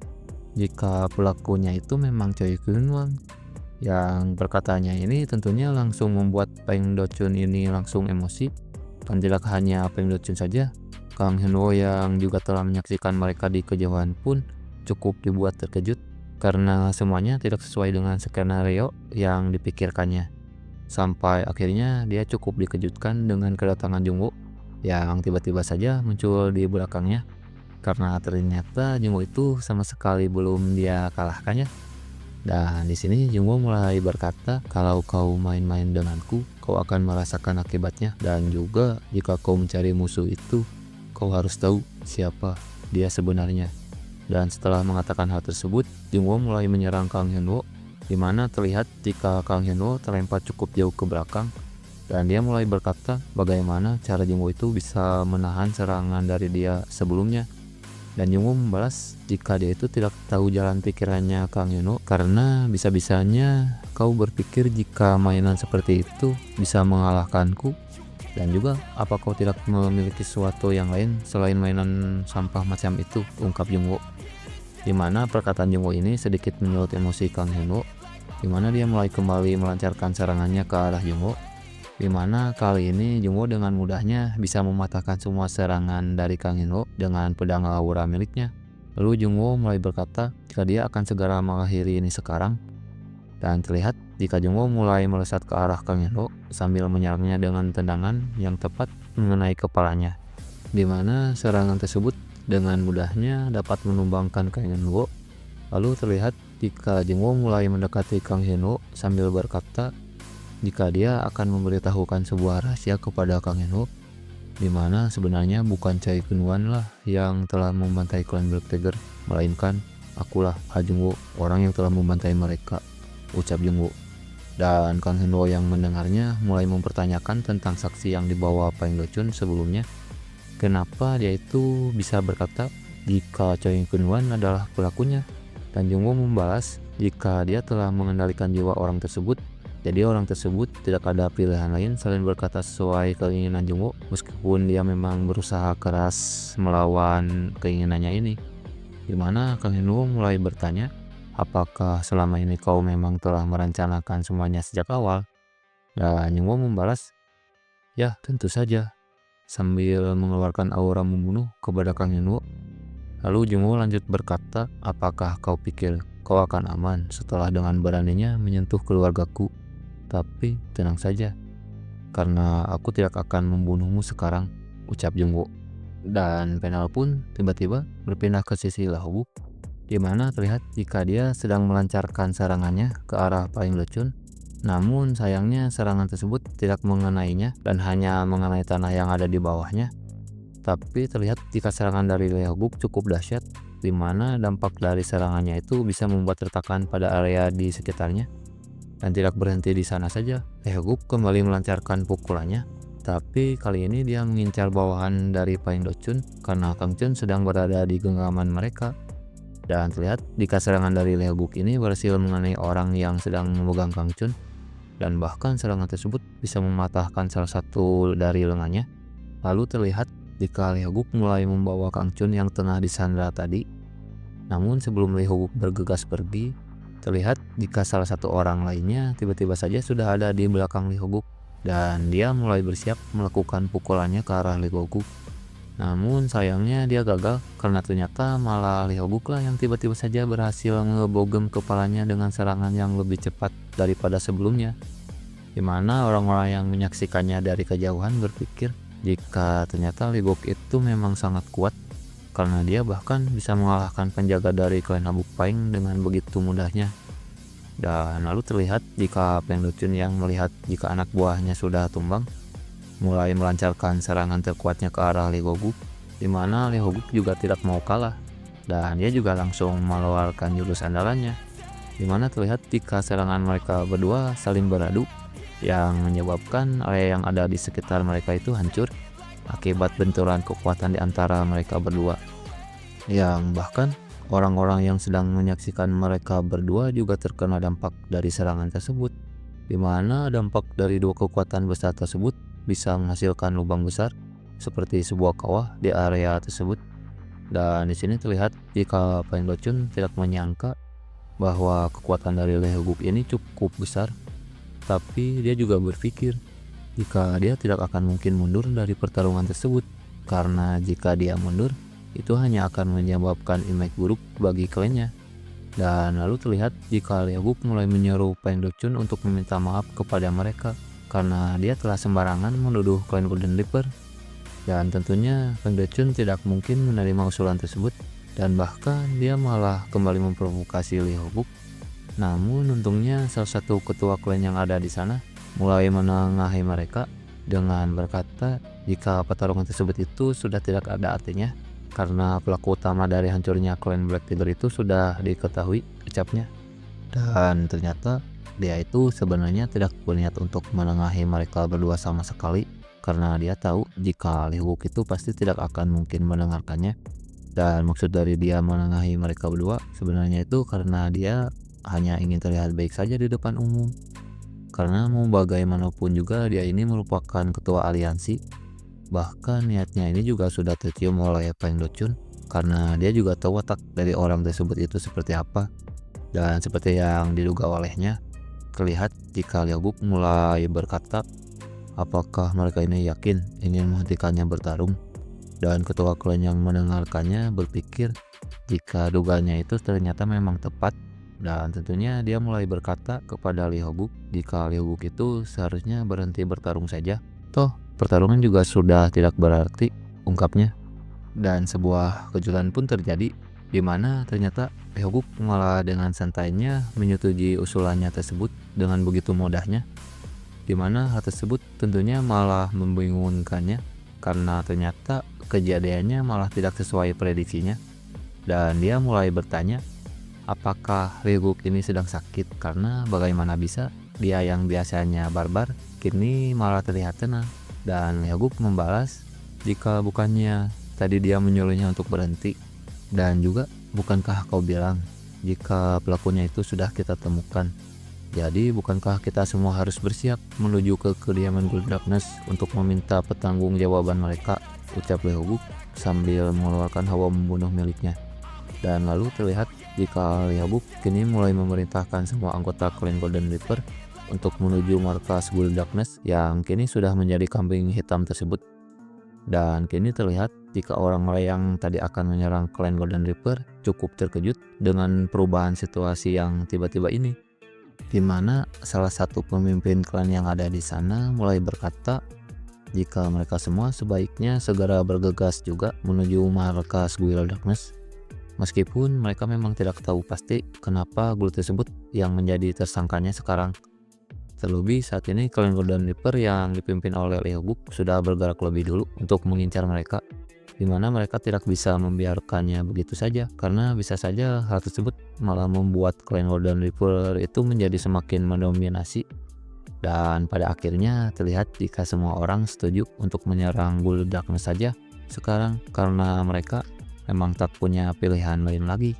jika pelakunya itu memang Choi Kyung-wan. Yang perkataannya ini tentunya langsung membuat Feng Duchun ini langsung emosi. Dan tidak hanya Feng Duchun saja, Kang Hyun-woo yang juga telah menyaksikan mereka di kejauhan pun cukup dibuat terkejut karena semuanya tidak sesuai dengan skenario yang dipikirkannya. Sampai akhirnya dia cukup dikejutkan dengan kedatangan Jungwoo yang tiba-tiba saja muncul di belakangnya karena ternyata Jungwoo itu sama sekali belum dia kalahkannya. Dan di sini Jungwoo mulai berkata, kalau kau main-main denganku, kau akan merasakan akibatnya. Dan juga jika kau mencari musuh itu, kau harus tahu siapa dia sebenarnya. Dan setelah mengatakan hal tersebut, Jungwoo mulai menyerang Kang Hyun-woo, di mana terlihat jika Kang Hyun-woo terlempar cukup jauh ke belakang. Dan dia mulai berkata bagaimana cara Jungwoo itu bisa menahan serangan dari dia sebelumnya. Dan Jungwoo membalas jika dia itu tidak tahu jalan pikirannya Kang Hyun-woo karena bisa-bisanya kau berpikir jika mainan seperti itu bisa mengalahkanku. Dan juga apa kau tidak memiliki sesuatu yang lain selain mainan sampah macam itu, ungkap Jungwoo. Dimana perkataan Jungwoo ini sedikit menyulut emosi Kang Hyun-woo, dimana dia mulai kembali melancarkan serangannya ke arah Jungwoo. Dimana kali ini Jungwoo dengan mudahnya bisa mematahkan semua serangan dari Kang Hyun-woo dengan pedang aura miliknya. Lalu Jungwoo mulai berkata jika dia akan segera mengakhiri ini sekarang. Dan terlihat jika Jungwoo mulai melesat ke arah Kang Hyun-woo sambil menyerangnya dengan tendangan yang tepat mengenai kepalanya. Dimana serangan tersebut dengan mudahnya dapat menumbangkan Kang Hyun-woo. Lalu terlihat jika Jungwoo mulai mendekati Kang Hyun-woo sambil berkata jika dia akan memberitahukan sebuah rahasia kepada Kang Hyun-woo, di mana sebenarnya bukan Chai Kyung-wan lah yang telah membantai klan Black Tiger, melainkan akulah Jungwoo, orang yang telah membantai mereka, ucap Jungwoo. Dan Kang Hyun-woo yang mendengarnya mulai mempertanyakan tentang saksi yang dibawa Feng Duchun sebelumnya. Kenapa dia itu bisa berkata jika Chai Kyung-wan adalah pelakunya? Dan Jungwoo membalas jika dia telah mengendalikan jiwa orang tersebut. Jadi orang tersebut tidak ada pilihan lain selain berkata sesuai keinginan Jungwoo meskipun dia memang berusaha keras melawan keinginannya ini. Dimana Kang Hyun-woo mulai bertanya, apakah selama ini kau memang telah merencanakan semuanya sejak awal? Dan Jungwoo membalas, ya tentu saja, sambil mengeluarkan aura membunuh kepada Kang Hyun-woo. Lalu Jungwoo lanjut berkata, apakah kau pikir kau akan aman setelah dengan beraninya menyentuh keluargaku? Tapi tenang saja, karena aku tidak akan membunuhmu sekarang, ucap Jungwoo. Dan panel pun tiba-tiba berpindah ke sisi Lehobuk, di mana terlihat jika dia sedang melancarkan serangannya ke arah Feng Duchun. Namun sayangnya serangan tersebut tidak mengenainya dan hanya mengenai tanah yang ada di bawahnya. Tapi terlihat jika serangan dari Lehobuk cukup dahsyat, di mana dampak dari serangannya itu bisa membuat retakan pada area di sekitarnya. Dan tidak berhenti di sana saja, Lehobuk kembali melancarkan pukulannya. Tapi kali ini dia mengincar bawahan dari Feng Duchun karena Kang Chun sedang berada di genggaman mereka. Dan terlihat jika serangan dari Leoguk ini berhasil mengenai orang yang sedang memegang Kang Chun, dan bahkan serangan tersebut bisa mematahkan salah satu dari lengannya. Lalu terlihat jika Leoguk mulai membawa Kang Chun yang tengah disandra tadi. Namun sebelum Leoguk bergegas pergi, terlihat jika salah satu orang lainnya tiba-tiba saja sudah ada di belakang Leoguk, dan dia mulai bersiap melakukan pukulannya ke arah Leoguk. Namun sayangnya dia gagal karena ternyata malah Leoguk lah yang tiba-tiba saja berhasil ngebogem kepalanya dengan serangan yang lebih cepat daripada sebelumnya. Dimana orang-orang yang menyaksikannya dari kejauhan berpikir jika ternyata Leoguk itu memang sangat kuat, karena dia bahkan bisa mengalahkan penjaga dari klan Habuk Paing dengan begitu mudahnya. Dan lalu terlihat jika Peng Dechen yang melihat jika anak buahnya sudah tumbang, mulai melancarkan serangan terkuatnya ke arah Leoguk, di mana Leoguk juga tidak mau kalah, dan dia juga langsung mengeluarkan jurus andalannya, di mana terlihat jika serangan mereka berdua saling beradu, yang menyebabkan area yang ada di sekitar mereka itu hancur akibat benturan kekuatan di antara mereka berdua, yang bahkan orang-orang yang sedang menyaksikan mereka berdua juga terkena dampak dari serangan tersebut, di mana dampak dari dua kekuatan besar tersebut bisa menghasilkan lubang besar seperti sebuah kawah di area tersebut. Dan di sini terlihat jika Peng Dechen tidak menyangka bahwa kekuatan dari Leoguk ini cukup besar, tapi dia juga berpikir jika dia tidak akan mungkin mundur dari pertarungan tersebut, karena jika dia mundur itu hanya akan menyebabkan image buruk bagi klannya. Dan lalu terlihat jika Leoguk mulai menyeru Peng Dechen untuk meminta maaf kepada mereka karena dia telah sembarangan menuduh klan Golden Reaper. Dan tentunya Peng Dechen tidak mungkin menerima usulan tersebut, dan bahkan dia malah kembali memprovokasi Leoguk. Namun untungnya salah satu ketua klan yang ada di sana mulai menengahi mereka dengan berkata jika pertarungan tersebut itu sudah tidak ada artinya, karena pelaku utama dari hancurnya klan Black Tiger itu sudah diketahui, ucapnya. Dan ternyata dia itu sebenarnya tidak berniat untuk menengahi mereka berdua sama sekali, karena dia tahu jika Leoguk itu pasti tidak akan mungkin mendengarkannya. Dan maksud dari dia menengahi mereka berdua sebenarnya itu karena dia hanya ingin terlihat baik saja di depan umum, karena mau bagaimanapun juga dia ini merupakan ketua aliansi. Bahkan niatnya ini juga sudah tercium oleh Peng Dechen, karena dia juga tahu watak dari orang tersebut itu seperti apa. Dan seperti yang diduga olehnya, terlihat jika Leoguk mulai berkata apakah mereka ini yakin ingin menghentikannya bertarung. Dan ketua klan yang mendengarkannya berpikir jika dugaannya itu ternyata memang tepat, dan tentunya dia mulai berkata kepada Leoguk jika Leoguk itu seharusnya berhenti bertarung saja, toh pertarungan juga sudah tidak berarti, ungkapnya. Dan sebuah kejutan pun terjadi, di mana ternyata Leoguk malah dengan santainya menyetujui usulannya tersebut dengan begitu mudahnya, di mana hal tersebut tentunya malah membingungkannya karena ternyata kejadiannya malah tidak sesuai prediksinya. Dan dia mulai bertanya apakah Leoguk ini sedang sakit, karena bagaimana bisa dia yang biasanya barbar kini malah terlihat tenang. Dan Leoguk membalas jika bukannya tadi dia menyuruhnya untuk berhenti, dan juga bukankah kau bilang jika pelakunya itu sudah kita temukan, jadi bukankah kita semua harus bersiap menuju ke kediaman Gold Darkness untuk meminta pertanggungjawaban mereka, ucap Leoguk sambil mengeluarkan hawa membunuh miliknya. Dan lalu terlihat jika Leoguk kini mulai memerintahkan semua anggota klan Golden Reaper untuk menuju markas Gold Darkness yang kini sudah menjadi kambing hitam tersebut. Dan kini terlihat jika orang-orang yang tadi akan menyerang klan Golden Reaper cukup terkejut dengan perubahan situasi yang tiba-tiba ini, di mana salah satu pemimpin klan yang ada di sana mulai berkata jika mereka semua sebaiknya segera bergegas juga menuju markas Gold Darkness, meskipun mereka memang tidak tahu pasti kenapa guru tersebut yang menjadi tersangkanya sekarang. Terlebih saat ini klan Golden Reaper yang dipimpin oleh Leoguk sudah bergerak lebih dulu untuk mengincar mereka, di mana mereka tidak bisa membiarkannya begitu saja, karena bisa saja hal tersebut malah membuat klan Golden Reaper itu menjadi semakin mendominasi. Dan pada akhirnya terlihat jika semua orang setuju untuk menyerang Gold Darkness saja sekarang, karena mereka memang tak punya pilihan lain lagi.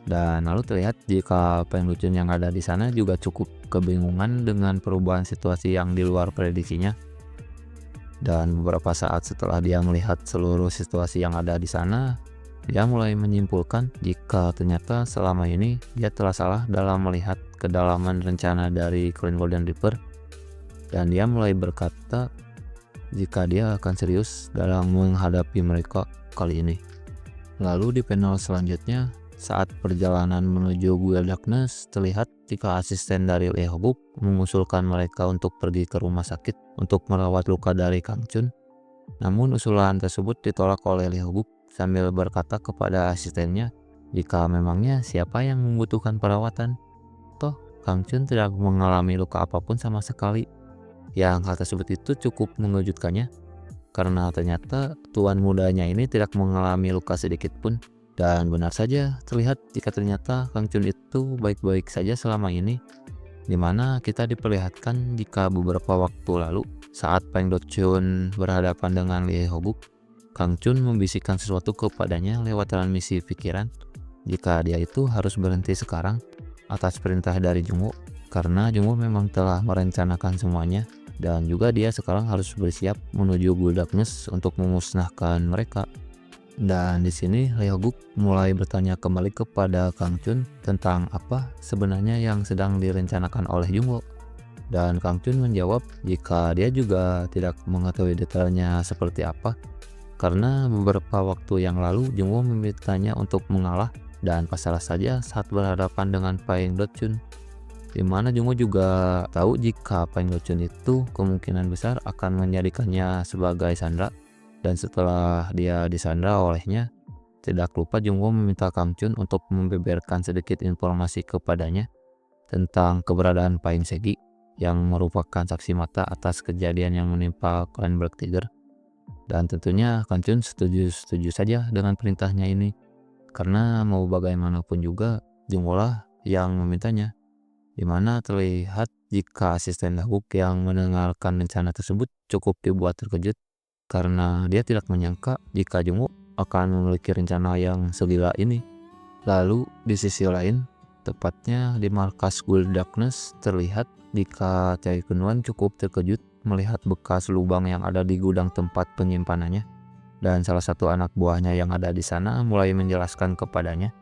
Dan lalu terlihat jika Peng Luchun yang ada di sana juga cukup kebingungan dengan perubahan situasi yang di luar prediksinya. Dan beberapa saat setelah dia melihat seluruh situasi yang ada di sana, dia mulai menyimpulkan jika ternyata selama ini dia telah salah dalam melihat kedalaman rencana dari Clan Golden Reaper. Dan dia mulai berkata jika dia akan serius dalam menghadapi mereka kali ini. Lalu di panel selanjutnya, saat perjalanan menuju Guild Darkness, terlihat jika asisten dari Lee Ho-guk mengusulkan mereka untuk pergi ke rumah sakit untuk merawat luka dari Kang Chun. Namun usulan tersebut ditolak oleh Lee Ho-guk sambil berkata kepada asistennya jika memangnya siapa yang membutuhkan perawatan. Toh Kang Chun tidak mengalami luka apapun sama sekali. Yang hal tersebut itu cukup mengejutkannya karena ternyata tuan mudanya ini tidak mengalami luka sedikit pun. Dan benar saja terlihat jika ternyata Kang Chun itu baik-baik saja selama ini, dimana kita diperlihatkan jika beberapa waktu lalu saat Peng Chun berhadapan dengan Lee Ho-guk, Kang Chun membisikkan sesuatu kepadanya lewat transmisi pikiran jika dia itu harus berhenti sekarang atas perintah dari Jungwoo, karena Jungwoo memang telah merencanakan semuanya dan juga dia sekarang harus bersiap menuju Guild Darkness untuk memusnahkan mereka. Dan di sini Lee Ho-guk mulai bertanya kembali kepada Kang Chun tentang apa sebenarnya yang sedang direncanakan oleh Jungwoo. Dan Kang Chun menjawab jika dia juga tidak mengetahui detailnya seperti apa, karena beberapa waktu yang lalu Jungwoo memintanya untuk mengalah dan pasrah saja saat berhadapan dengan Peng Chun. Dimana Jungwoo juga tahu jika Peng Chun itu kemungkinan besar akan menjadikannya sebagai sandera. Dan setelah dia disandra olehnya, tidak lupa Jungwoo meminta Kang Chun untuk membeberkan sedikit informasi kepadanya tentang keberadaan Pain Segi yang merupakan saksi mata atas kejadian yang menimpa klan Black Tiger. Dan tentunya Kang Chun setuju saja dengan perintahnya ini, karena mau bagaimanapun juga Jungwoo lah yang memintanya. Dimana terlihat jika asisten Ho-guk yang mendengarkan rencana tersebut cukup dibuat terkejut karena dia tidak menyangka jika Jungwoo akan memiliki rencana yang segila ini. Lalu di sisi lain, tepatnya di markas Guild Darkness, terlihat jika Choi Kun-wan cukup terkejut melihat bekas lubang yang ada di gudang tempat penyimpanannya. Dan salah satu anak buahnya yang ada di sana mulai menjelaskan kepadanya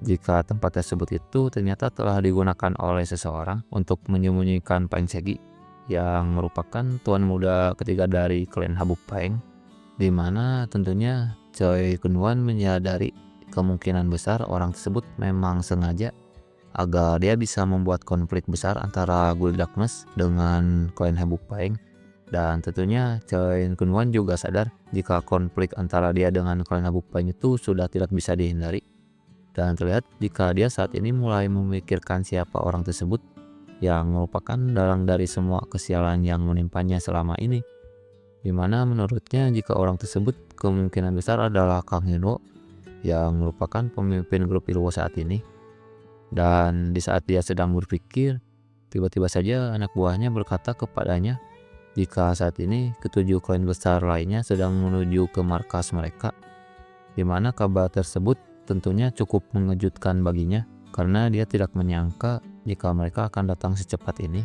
jika tempat tersebut itu ternyata telah digunakan oleh seseorang untuk menyembunyikan Pain Segi yang merupakan tuan muda ketiga dari klan Habuk Paeng, di mana tentunya Choi Kun-wan menyadari kemungkinan besar orang tersebut memang sengaja agar dia bisa membuat konflik besar antara Guild Darkness dengan klan Habuk Paeng. Dan tentunya Choi Kun-wan juga sadar jika konflik antara dia dengan klan Habuk Paeng itu sudah tidak bisa dihindari. Dan terlihat jika dia saat ini mulai memikirkan siapa orang tersebut yang merupakan dalang dari semua kesialan yang menimpanya selama ini, dimana menurutnya jika orang tersebut kemungkinan besar adalah Kang Hyun-woo yang merupakan pemimpin grup Ilwo saat ini. Dan di saat dia sedang berpikir, tiba-tiba saja anak buahnya berkata kepadanya jika saat ini ketujuh klan besar lainnya sedang menuju ke markas mereka, dimana kabar tersebut tentunya cukup mengejutkan baginya karena dia tidak menyangka jika mereka akan datang secepat ini.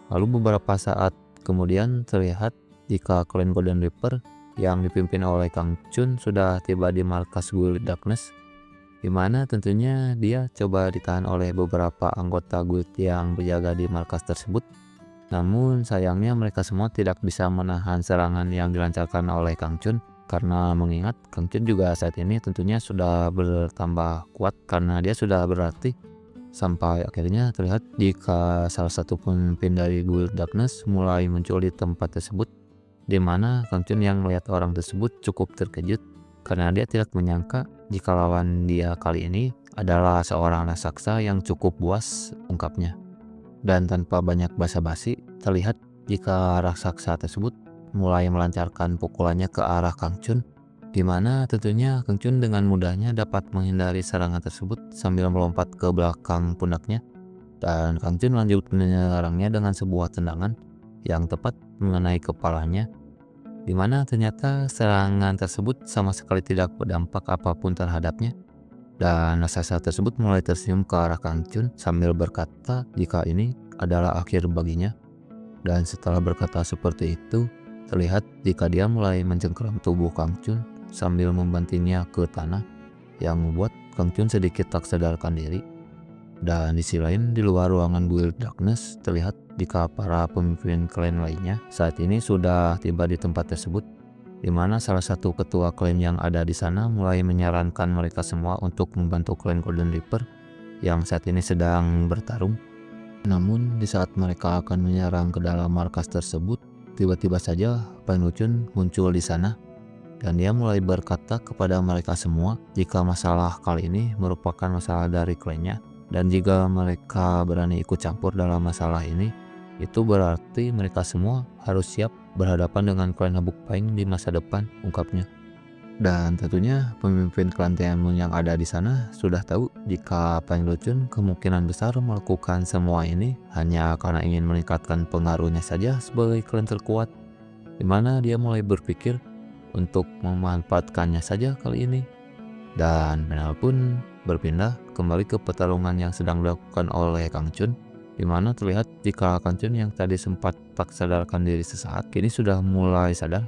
Lalu beberapa saat kemudian terlihat jika klan Golden Reaper yang dipimpin oleh Kang Chun sudah tiba di markas Guild Darkness, dimana tentunya dia coba ditahan oleh beberapa anggota guild yang berjaga di markas tersebut. Namun sayangnya mereka semua tidak bisa menahan serangan yang dilancarkan oleh Kang Chun, karena mengingat Kang Chun juga saat ini tentunya sudah bertambah kuat karena dia sudah berlatih. Sampai akhirnya terlihat jika salah satu pemimpin dari Guild Darkness mulai muncul di tempat tersebut, di mana Kang Chun yang melihat orang tersebut cukup terkejut karena dia tidak menyangka jika lawan dia kali ini adalah seorang raksasa yang cukup buas, ungkapnya. Dan tanpa banyak basa-basi, terlihat jika raksasa tersebut mulai melancarkan pukulannya ke arah Kang Chun, di mana tentunya Kang Chun dengan mudahnya dapat menghindari serangan tersebut sambil melompat ke belakang pundaknya. Dan Kang Chun lanjut menyerangnya dengan sebuah tendangan yang tepat mengenai kepalanya, di mana ternyata serangan tersebut sama sekali tidak berdampak apapun terhadapnya. Dan raksasa tersebut mulai tersenyum ke arah Kang Chun sambil berkata jika ini adalah akhir baginya. Dan setelah berkata seperti itu, terlihat jika dia mulai mencengkeram tubuh Kang Chun sambil membantingnya ke tanah, yang membuat Kang Chun sedikit tak sadarkan diri. Dan di sisi lain, di luar ruangan Guild Darkness, terlihat jika para pemimpin klan lainnya saat ini sudah tiba di tempat tersebut, di mana salah satu ketua klan yang ada di sana mulai menyarankan mereka semua untuk membantu klan Golden Reaper yang saat ini sedang bertarung. Namun di saat mereka akan menyerang ke dalam markas tersebut, tiba-tiba saja Pan Lucun muncul di sana dan dia mulai berkata kepada mereka semua jika masalah kali ini merupakan masalah dari klannya, dan jika mereka berani ikut campur dalam masalah ini, itu berarti mereka semua harus siap berhadapan dengan klan Habuk Paing di masa depan, ungkapnya. Dan tentunya pemimpin klan Tianmun yang ada di sana sudah tahu jika Pan Lucun kemungkinan besar melakukan semua ini hanya karena ingin meningkatkan pengaruhnya saja sebagai klan terkuat, di mana dia mulai berpikir untuk memanfaatkannya saja kali ini. Dan Menal pun berpindah kembali ke pertarungan yang sedang dilakukan oleh Kang Chun, di mana terlihat jika Kang Chun yang tadi sempat tak sadarkan diri sesaat kini sudah mulai sadar,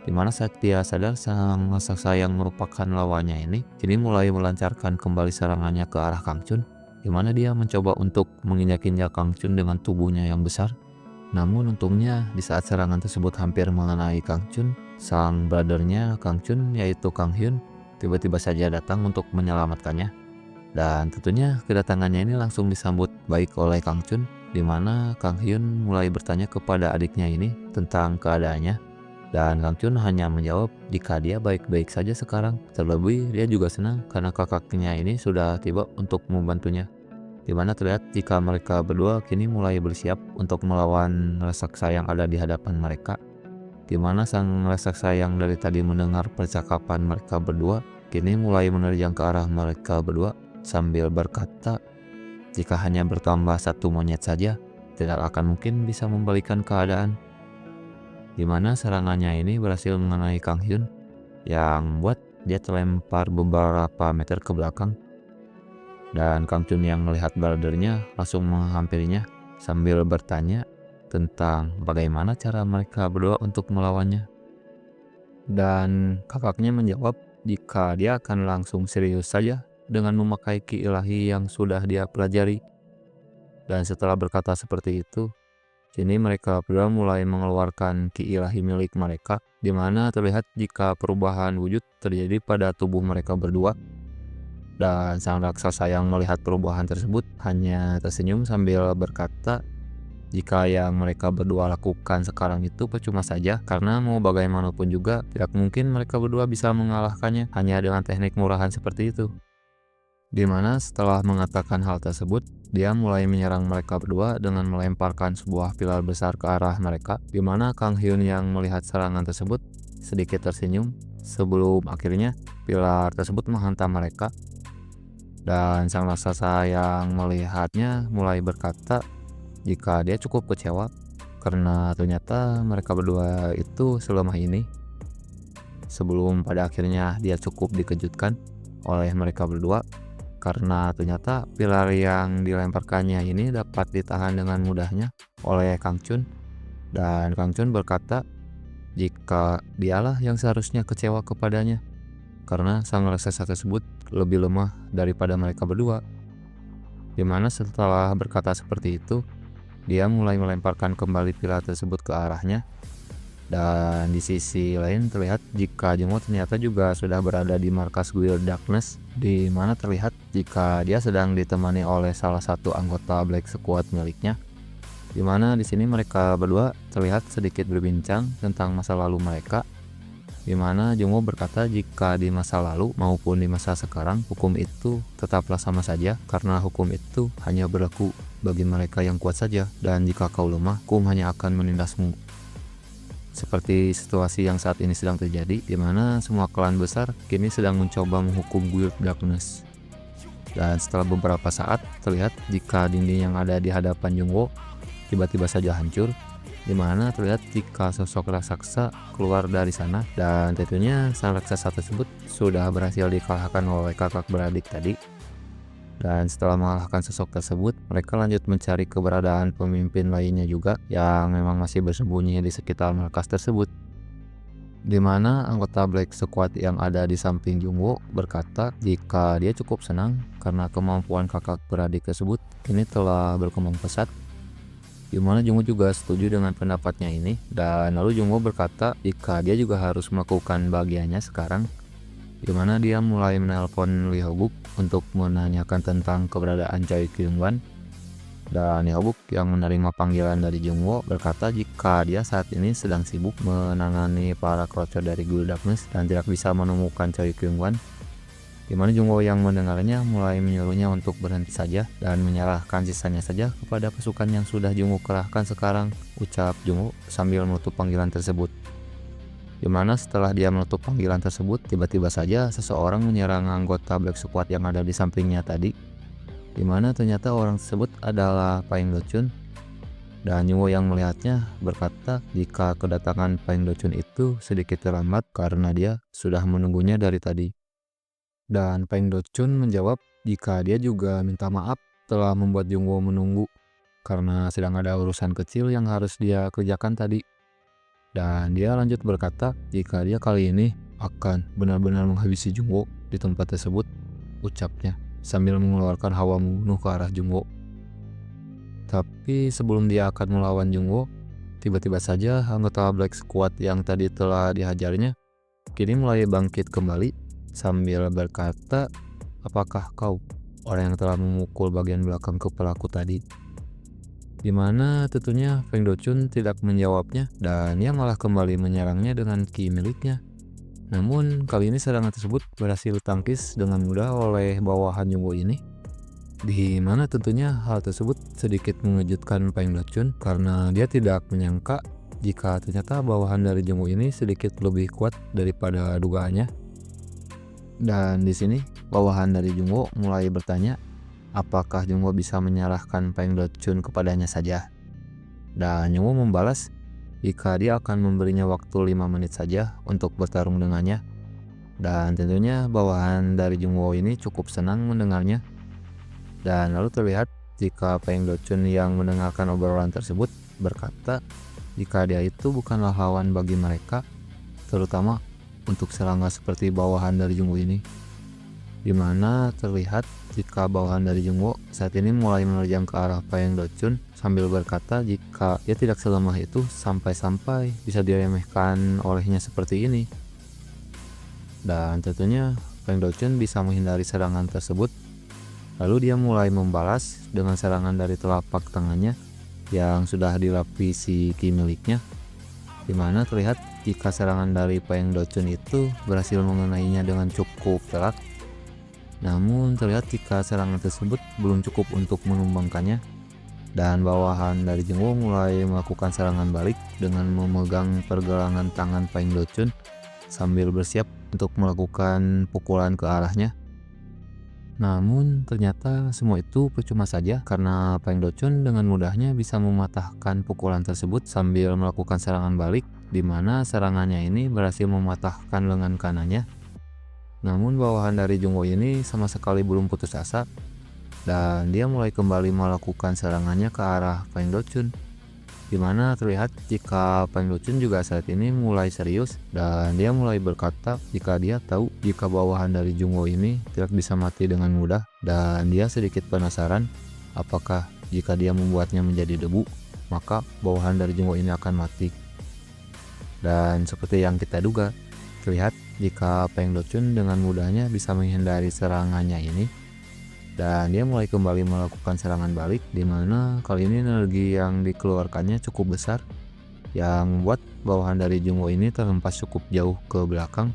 di mana saat dia sadar sang raksasa yang merupakan lawannya ini kini mulai melancarkan kembali serangannya ke arah Kang Chun, di mana dia mencoba untuk menginjak-injak Kang Chun dengan tubuhnya yang besar. Namun untungnya di saat serangan tersebut hampir mengenai Kang Chun, sang brothernya Kang Chun yaitu Kang Hyun tiba-tiba saja datang untuk menyelamatkannya. Dan tentunya kedatangannya ini langsung disambut baik oleh Kang Chun, di mana Kang Hyun mulai bertanya kepada adiknya ini tentang keadaannya. Dan Kang Chun hanya menjawab jika dia baik-baik saja sekarang. Terlebih dia juga senang karena kakaknya ini sudah tiba untuk membantunya. Di mana terlihat jika mereka berdua kini mulai bersiap untuk melawan raksasa yang ada di hadapan mereka. Di mana sang raksasa yang dari tadi mendengar percakapan mereka berdua kini mulai menerjang ke arah mereka berdua sambil berkata jika hanya bertambah satu monyet saja tidak akan mungkin bisa membalikan keadaan. Di mana serangannya ini berhasil mengenai Kang Hyun yang membuat dia terlempar beberapa meter ke belakang. Dan Kang Chun yang melihat brothernya langsung menghampirinya sambil bertanya tentang bagaimana cara mereka berdua untuk melawannya. Dan kakaknya menjawab jika dia akan langsung serius saja dengan memakai ki ilahi yang sudah dia pelajari. Dan setelah berkata seperti itu, kini mereka berdua mulai mengeluarkan ki ilahi milik mereka, di mana terlihat jika perubahan wujud terjadi pada tubuh mereka berdua. Dan sang raksasa yang melihat perubahan tersebut hanya tersenyum sambil berkata jika yang mereka berdua lakukan sekarang itu percuma saja, karena mau bagaimanapun juga tidak mungkin mereka berdua bisa mengalahkannya hanya dengan teknik murahan seperti itu. Dimana setelah mengatakan hal tersebut, dia mulai menyerang mereka berdua dengan melemparkan sebuah pilar besar ke arah mereka, dimana Kang Hyun yang melihat serangan tersebut sedikit tersenyum sebelum akhirnya pilar tersebut menghantam mereka. Dan sang raksasa yang melihatnya mulai berkata jika dia cukup kecewa karena ternyata mereka berdua itu selemah ini, sebelum pada akhirnya dia cukup dikejutkan oleh mereka berdua karena ternyata pilar yang dilemparkannya ini dapat ditahan dengan mudahnya oleh Kang Chun. Dan Kang Chun berkata jika dialah yang seharusnya kecewa kepadanya karena sang raksasa tersebut lebih lemah daripada mereka berdua. Dimana setelah berkata seperti itu, dia mulai melemparkan kembali pilar tersebut ke arahnya. Dan di sisi lain terlihat jika Jemo ternyata juga sudah berada di markas Guild Darkness, di mana terlihat jika dia sedang ditemani oleh salah satu anggota Black Squad miliknya. Di mana di sini mereka berdua terlihat sedikit berbincang tentang masa lalu mereka. Di mana Jemo berkata jika di masa lalu maupun di masa sekarang hukum itu tetaplah sama saja karena hukum itu hanya berlaku bagi mereka yang kuat saja, dan jika kau lemah hukum hanya akan menindasmu. Seperti situasi yang saat ini sedang terjadi, di mana semua klan besar kini sedang mencoba menghukum Guild Darkness. Dan setelah beberapa saat terlihat jika dinding yang ada di hadapan Jungwo tiba-tiba saja hancur, Dimana terlihat jika sosok raksasa keluar dari sana, dan tentunya sang raksasa tersebut sudah berhasil dikalahkan oleh kakak beradik tadi. Dan setelah mengalahkan sosok tersebut, mereka lanjut mencari keberadaan pemimpin lainnya juga yang memang masih bersembunyi di sekitar markas tersebut. Di mana anggota Black Squad yang ada di samping Jungwoo berkata jika dia cukup senang karena kemampuan kakak beradik tersebut ini telah berkembang pesat. Di mana Jungwoo juga setuju dengan pendapatnya ini, dan lalu Jungwoo berkata jika dia juga harus melakukan bagiannya sekarang, di mana dia mulai menelpon Lee Ho-guk untuk menanyakan tentang keberadaan Choi Kyung-wan. Dan Lee Ho-guk yang menerima panggilan dari Jungwoo berkata jika dia saat ini sedang sibuk menangani para kroco dari Guild Darkness dan tidak bisa menemukan Choi Kyung-wan. Di mana Jungwoo yang mendengarnya mulai menyuruhnya untuk berhenti saja dan menyerahkan sisanya saja kepada pasukan yang sudah Jungwoo kerahkan sekarang, ucap Jungwoo sambil menutup panggilan tersebut. Di mana setelah dia menutup panggilan tersebut, tiba-tiba saja seseorang menyerang anggota Black Squad yang ada di sampingnya tadi. Di mana ternyata orang tersebut adalah Paing Do-chun. Dan Jungwoo yang melihatnya berkata jika kedatangan Paing Do-chun itu sedikit terlambat karena dia sudah menunggunya dari tadi. Dan Paing Do-chun menjawab jika dia juga minta maaf telah membuat Jungwoo menunggu karena sedang ada urusan kecil yang harus dia kerjakan tadi. Dan dia lanjut berkata jika dia kali ini akan benar-benar menghabisi Jungwoo di tempat tersebut, ucapnya sambil mengeluarkan hawa membunuh ke arah Jungwoo. Tapi sebelum dia akan melawan Jungwoo, tiba-tiba saja anggota Black Squad yang tadi telah dihajarnya kini mulai bangkit kembali sambil berkata, apakah kau orang yang telah memukul bagian belakang kepalaku tadi? Dimana tentunya Feng Do-chun tidak menjawabnya dan ia malah kembali menyerangnya dengan ki miliknya. Namun kali ini serangan tersebut berhasil tangkis dengan mudah oleh bawahan Jungwoo ini. Di mana tentunya hal tersebut sedikit mengejutkan Feng Do-chun karena dia tidak menyangka jika ternyata bawahan dari Jungwoo ini sedikit lebih kuat daripada dugaannya. Dan di sini bawahan dari Jungwoo mulai bertanya apakah Jungwoo bisa menyalahkan Paing Do-chun kepadanya saja. Dan Jungwoo membalas jika dia akan memberinya waktu 5 menit saja untuk bertarung dengannya. Dan tentunya bawahan dari Jungwoo ini cukup senang mendengarnya. Dan lalu terlihat jika Paing Do-chun yang mendengarkan obrolan tersebut berkata jika dia itu bukanlah lawan bagi mereka, terutama untuk serangga seperti bawahan dari Jungwoo ini. Di mana terlihat jika bawahan dari Jungwoo saat ini mulai menerjang ke arah Paing Do-chun sambil berkata jika dia tidak selemah itu sampai-sampai bisa diremehkan olehnya seperti ini. Dan tentunya Paing Do-chun bisa menghindari serangan tersebut. Lalu dia mulai membalas dengan serangan dari telapak tangannya yang sudah dilapisi ki miliknya. Di mana terlihat jika serangan dari Paing Do-chun itu berhasil mengenainya dengan cukup telak. Namun terlihat jika serangan tersebut belum cukup untuk menumbangkannya, dan bawahan dari Jungwoo mulai melakukan serangan balik dengan memegang pergelangan tangan Paing Do-chun sambil bersiap untuk melakukan pukulan ke arahnya. Namun ternyata semua itu percuma saja karena Paing Do-chun dengan mudahnya bisa mematahkan pukulan tersebut sambil melakukan serangan balik, di mana serangannya ini berhasil mematahkan lengan kanannya. Namun bawahan dari Jungwoo ini sama sekali belum putus asa dan dia mulai kembali melakukan serangannya ke arah Paing Do-chun. Di mana terlihat jika Paing Do-chun juga saat ini mulai serius dan dia mulai berkata jika dia tahu jika bawahan dari Jungwoo ini tidak bisa mati dengan mudah, dan dia sedikit penasaran apakah jika dia membuatnya menjadi debu maka bawahan dari Jungwoo ini akan mati. Dan seperti yang kita duga, terlihat jika Paing Do-chun dengan mudahnya bisa menghindari serangannya ini, dan dia mulai kembali melakukan serangan balik, di mana kali ini energi yang dikeluarkannya cukup besar yang membuat bawahan dari Jungwoo ini terhempas cukup jauh ke belakang,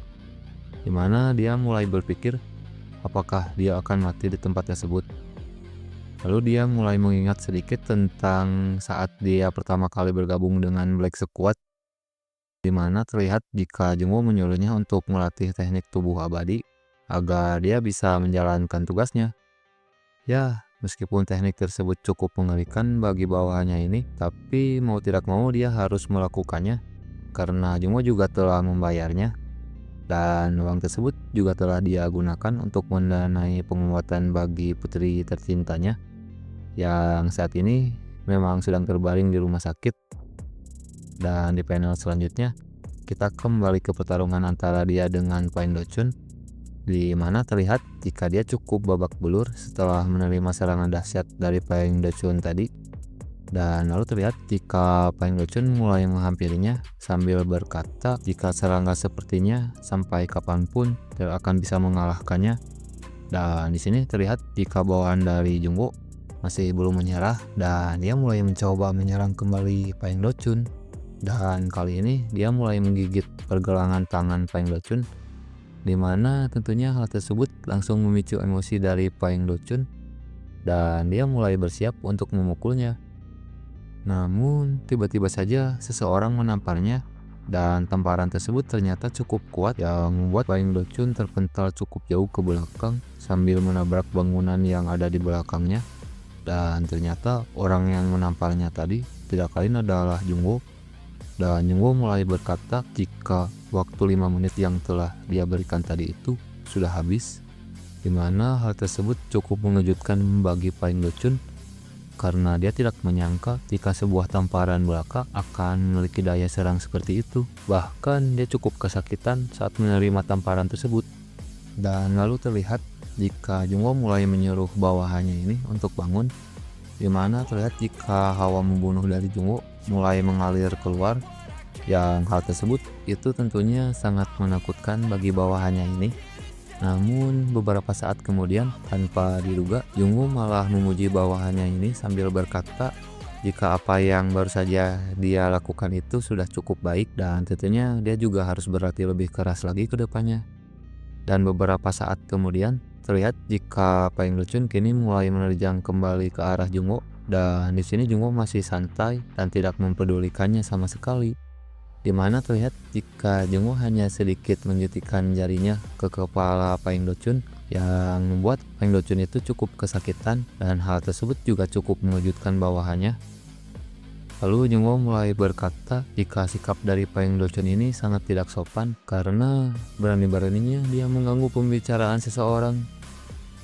di mana dia mulai berpikir apakah dia akan mati di tempat tersebut. Lalu dia mulai mengingat sedikit tentang saat dia pertama kali bergabung dengan Black Squad, di mana terlihat jika Jungwoo menyuruhnya untuk melatih teknik tubuh abadi agar dia bisa menjalankan tugasnya. Ya, Meskipun teknik tersebut cukup mengerikan bagi bawahannya ini, tapi mau tidak mau dia harus melakukannya karena Jungwoo juga telah membayarnya dan uang tersebut juga telah dia gunakan untuk mendanai pengobatan bagi putri tercintanya yang saat ini memang sedang terbaring di rumah sakit. Dan di panel selanjutnya kita kembali ke pertarungan antara dia dengan Pain Do-chun, di mana terlihat jika dia cukup babak belur setelah menerima serangan dahsyat dari Pain Do-chun tadi. Dan lalu terlihat jika Pain Do-chun mulai menghampirinya sambil berkata jika serangga sepertinya sampai kapanpun tidak akan bisa mengalahkannya. Dan di sini terlihat jika bawahan dari Jungwoo masih belum menyerah dan dia mulai mencoba menyerang kembali Pain Do-chun. Dan kali ini dia mulai menggigit pergelangan tangan Pain Do-chun, dimana tentunya hal tersebut langsung memicu emosi dari Pain Do-chun dan dia mulai bersiap untuk memukulnya. Namun tiba-tiba saja seseorang menamparnya dan tamparan tersebut ternyata cukup kuat yang membuat Pain Do-chun terpental cukup jauh ke belakang sambil menabrak bangunan yang ada di belakangnya. Dan ternyata orang yang menamparnya tadi tidak lain adalah Jungwoo. Dan Jungwoo mulai berkata jika waktu 5 menit yang telah dia berikan tadi itu sudah habis, dimana hal tersebut cukup mengejutkan bagi Pain Do-chun karena dia tidak menyangka jika sebuah tamparan belaka akan memiliki daya serang seperti itu. Bahkan dia cukup kesakitan saat menerima tamparan tersebut. Dan lalu terlihat jika Jungwoo mulai menyuruh bawahannya ini untuk bangun, dimana terlihat jika hawa membunuh dari Jungwoo mulai mengalir keluar, yang hal tersebut itu tentunya sangat menakutkan bagi bawahannya ini. Namun beberapa saat kemudian tanpa diduga Jungwoo malah memuji bawahannya ini sambil berkata jika apa yang baru saja dia lakukan itu sudah cukup baik dan tentunya dia juga harus berlatih lebih keras lagi ke depannya. Dan beberapa saat kemudian terlihat jika Pain Do-chun kini mulai menerjang kembali ke arah Jungwoo, dan di sini Jungwoo masih santai dan tidak mempedulikannya sama sekali. Dimana terlihat jika Jungwoo hanya sedikit menjutikan jarinya ke kepala Pain Do-chun yang membuat Pain Do-chun itu cukup kesakitan dan hal tersebut juga cukup mengejutkan bawahannya. Lalu Jungwoo mulai berkata jika sikap dari Pain Do-chun ini sangat tidak sopan karena berani-beraninya dia mengganggu pembicaraan seseorang.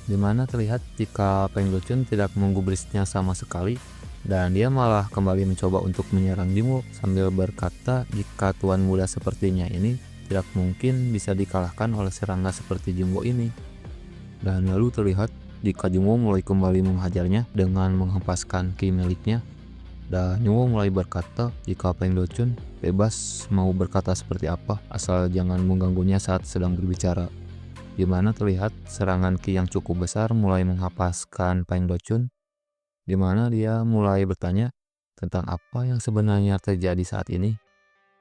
Dimana terlihat jika Pain Do-chun tidak menggubrisnya sama sekali dan dia malah kembali mencoba untuk menyerang Jungwoo sambil berkata jika tuan muda sepertinya ini tidak mungkin bisa dikalahkan oleh serangga seperti Jungwoo ini. Dan lalu terlihat jika Jungwoo mulai kembali menghajarnya dengan menghempaskan ki miliknya. Dan Jungwoo mulai berkata jika Pain Do-chun bebas mau berkata seperti apa asal jangan mengganggunya saat sedang berbicara. Dimana terlihat serangan ki yang cukup besar mulai menghempaskan Pain Do-chun, dimana dia mulai bertanya tentang apa yang sebenarnya terjadi saat ini.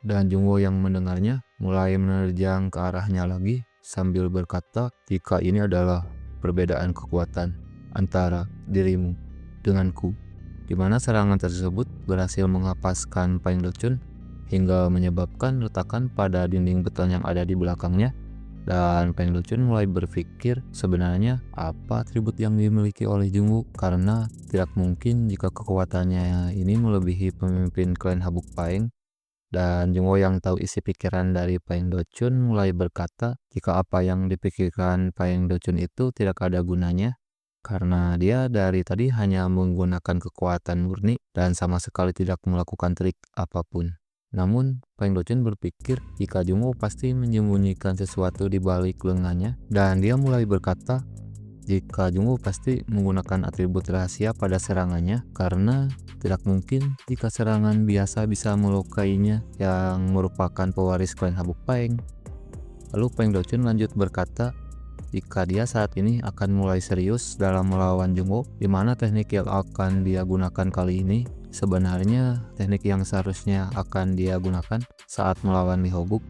Dan Jungwoo yang mendengarnya mulai menerjang ke arahnya lagi sambil berkata jika ini adalah perbedaan kekuatan antara dirimu denganku, dimana serangan tersebut berhasil menghempaskan Pain Do-chun hingga menyebabkan retakan pada dinding beton yang ada di belakangnya. Dan Pain Do-chun mulai berpikir sebenarnya apa atribut yang dimiliki oleh Jungwoo karena tidak mungkin jika kekuatannya ini melebihi pemimpin klan Habuk Paeng. Dan Jungwoo yang tahu isi pikiran dari Pain Do-chun mulai berkata jika apa yang dipikirkan Pain Do-chun itu tidak ada gunanya karena dia dari tadi hanya menggunakan kekuatan murni dan sama sekali tidak melakukan trik apapun. Namun Pain Do-chun berpikir jika Jungwoo pasti menyembunyikan sesuatu di balik lengannya dan dia mulai berkata jika Jungwoo pasti menggunakan atribut rahasia pada serangannya karena tidak mungkin jika serangan biasa bisa melukainya yang merupakan pewaris klan Habuk Paeng. Lalu Pain Do-chun lanjut berkata jika dia saat ini akan mulai serius dalam melawan Jungwoo, di mana teknik yang akan dia gunakan kali ini sebenarnya teknik yang seharusnya akan dia gunakan saat melawan Lee Ho-guk.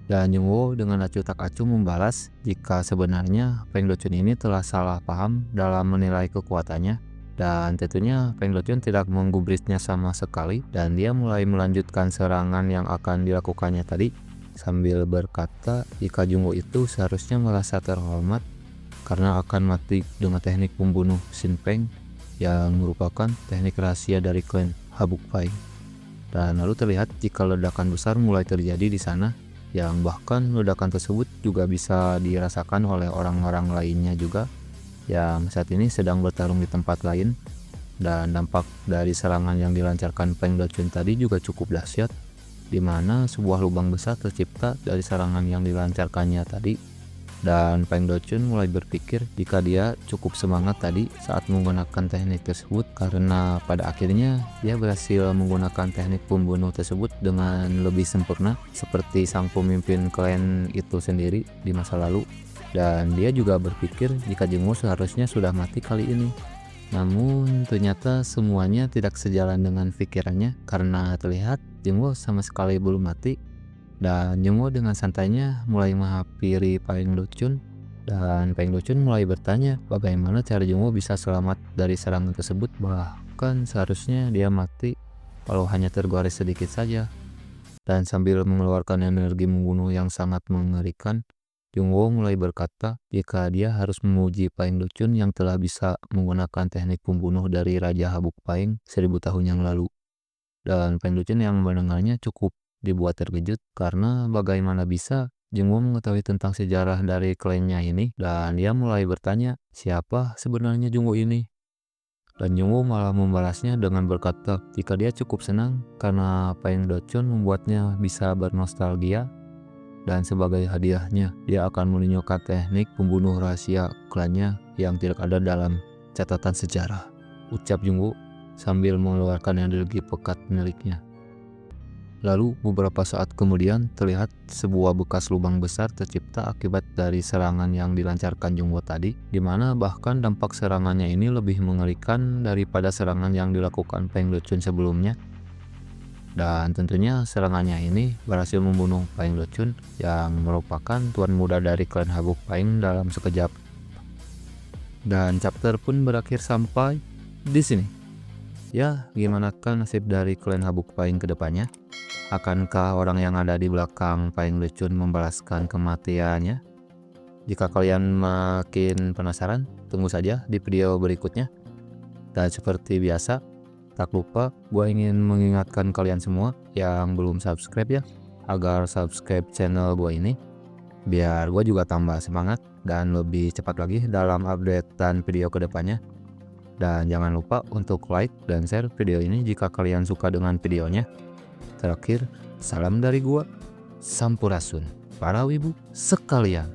Dan Jungwoo dengan acuh tak acuh membalas jika sebenarnya Pain Do-chun ini telah salah paham dalam menilai kekuatannya. Dan tentunya Pain Do-chun tidak menggubrisnya sama sekali dan dia mulai melanjutkan serangan yang akan dilakukannya tadi sambil berkata jika Jungwoo itu seharusnya merasa terhormat karena akan mati dengan teknik pembunuh Shin Peng yang merupakan teknik rahasia dari klan Habuk Pai. Dan lalu terlihat jika ledakan besar mulai terjadi di sana, yang bahkan ledakan tersebut juga bisa dirasakan oleh orang-orang lainnya juga yang saat ini sedang bertarung di tempat lain. Dan dampak dari serangan yang dilancarkan Peng Dochun tadi juga cukup dahsyat, di mana sebuah lubang besar tercipta dari serangan yang dilancarkannya tadi. Dan Peng Dochun mulai berpikir jika dia cukup semangat tadi saat menggunakan teknik tersebut, karena pada akhirnya dia berhasil menggunakan teknik pembunuh tersebut dengan lebih sempurna seperti sang pemimpin klan itu sendiri di masa lalu. Dan dia juga berpikir jika Jingwo seharusnya sudah mati kali ini. Namun ternyata semuanya tidak sejalan dengan pikirannya, karena terlihat Jingwo sama sekali belum mati. Dan Jingwo dengan santainya mulai menghampiri Peng Dochun, dan Peng Dochun mulai bertanya bagaimana cara Jingwo bisa selamat dari serangan tersebut, bahkan seharusnya dia mati walau hanya tergores sedikit saja. Dan sambil mengeluarkan energi membunuh yang sangat mengerikan, Jingwo mulai berkata jika dia harus memuji Peng Dochun yang telah bisa menggunakan teknik pembunuh dari Raja Habuk Paing 1000 tahun yang lalu. Dan Peng Dochun yang mendengarnya cukup dibuat terkejut, karena bagaimana bisa Jingwo mengetahui tentang sejarah dari klannya ini. Dan dia mulai bertanya siapa sebenarnya Jingwo ini. Dan Jingwo malah membalasnya dengan berkata jika dia cukup senang karena Peng Dochun membuatnya bisa bernostalgia, dan sebagai hadiahnya dia akan menunjukkan teknik pembunuh rahasia klannya yang tidak ada dalam catatan sejarah, ucap Jingwo sambil mengeluarkan energi pekat miliknya. Lalu beberapa saat kemudian terlihat sebuah bekas lubang besar tercipta akibat dari serangan yang dilancarkan Jingwo tadi, di mana bahkan dampak serangannya ini lebih mengerikan daripada serangan yang dilakukan Peng Dochun sebelumnya. Dan tentunya serangannya ini berhasil membunuh Peng Dochun yang merupakan tuan muda dari klan Habuk Paing dalam sekejap. Dan chapter pun berakhir sampai di sini. Ya, gimana kan nasib dari klan Habuk Paing ke depannya? Akankah orang yang ada di belakang Peng Dochun membalaskan kematiannya? Jika kalian makin penasaran, tunggu saja di video berikutnya. Dan seperti biasa, tak lupa gue ingin mengingatkan kalian semua yang belum subscribe ya, agar subscribe channel gue ini, biar gue juga tambah semangat dan lebih cepat lagi dalam updatean video kedepannya. Dan jangan lupa untuk like dan share video ini jika kalian suka dengan videonya. Terakhir, salam dari gue, Sampurasun para wibu sekalian.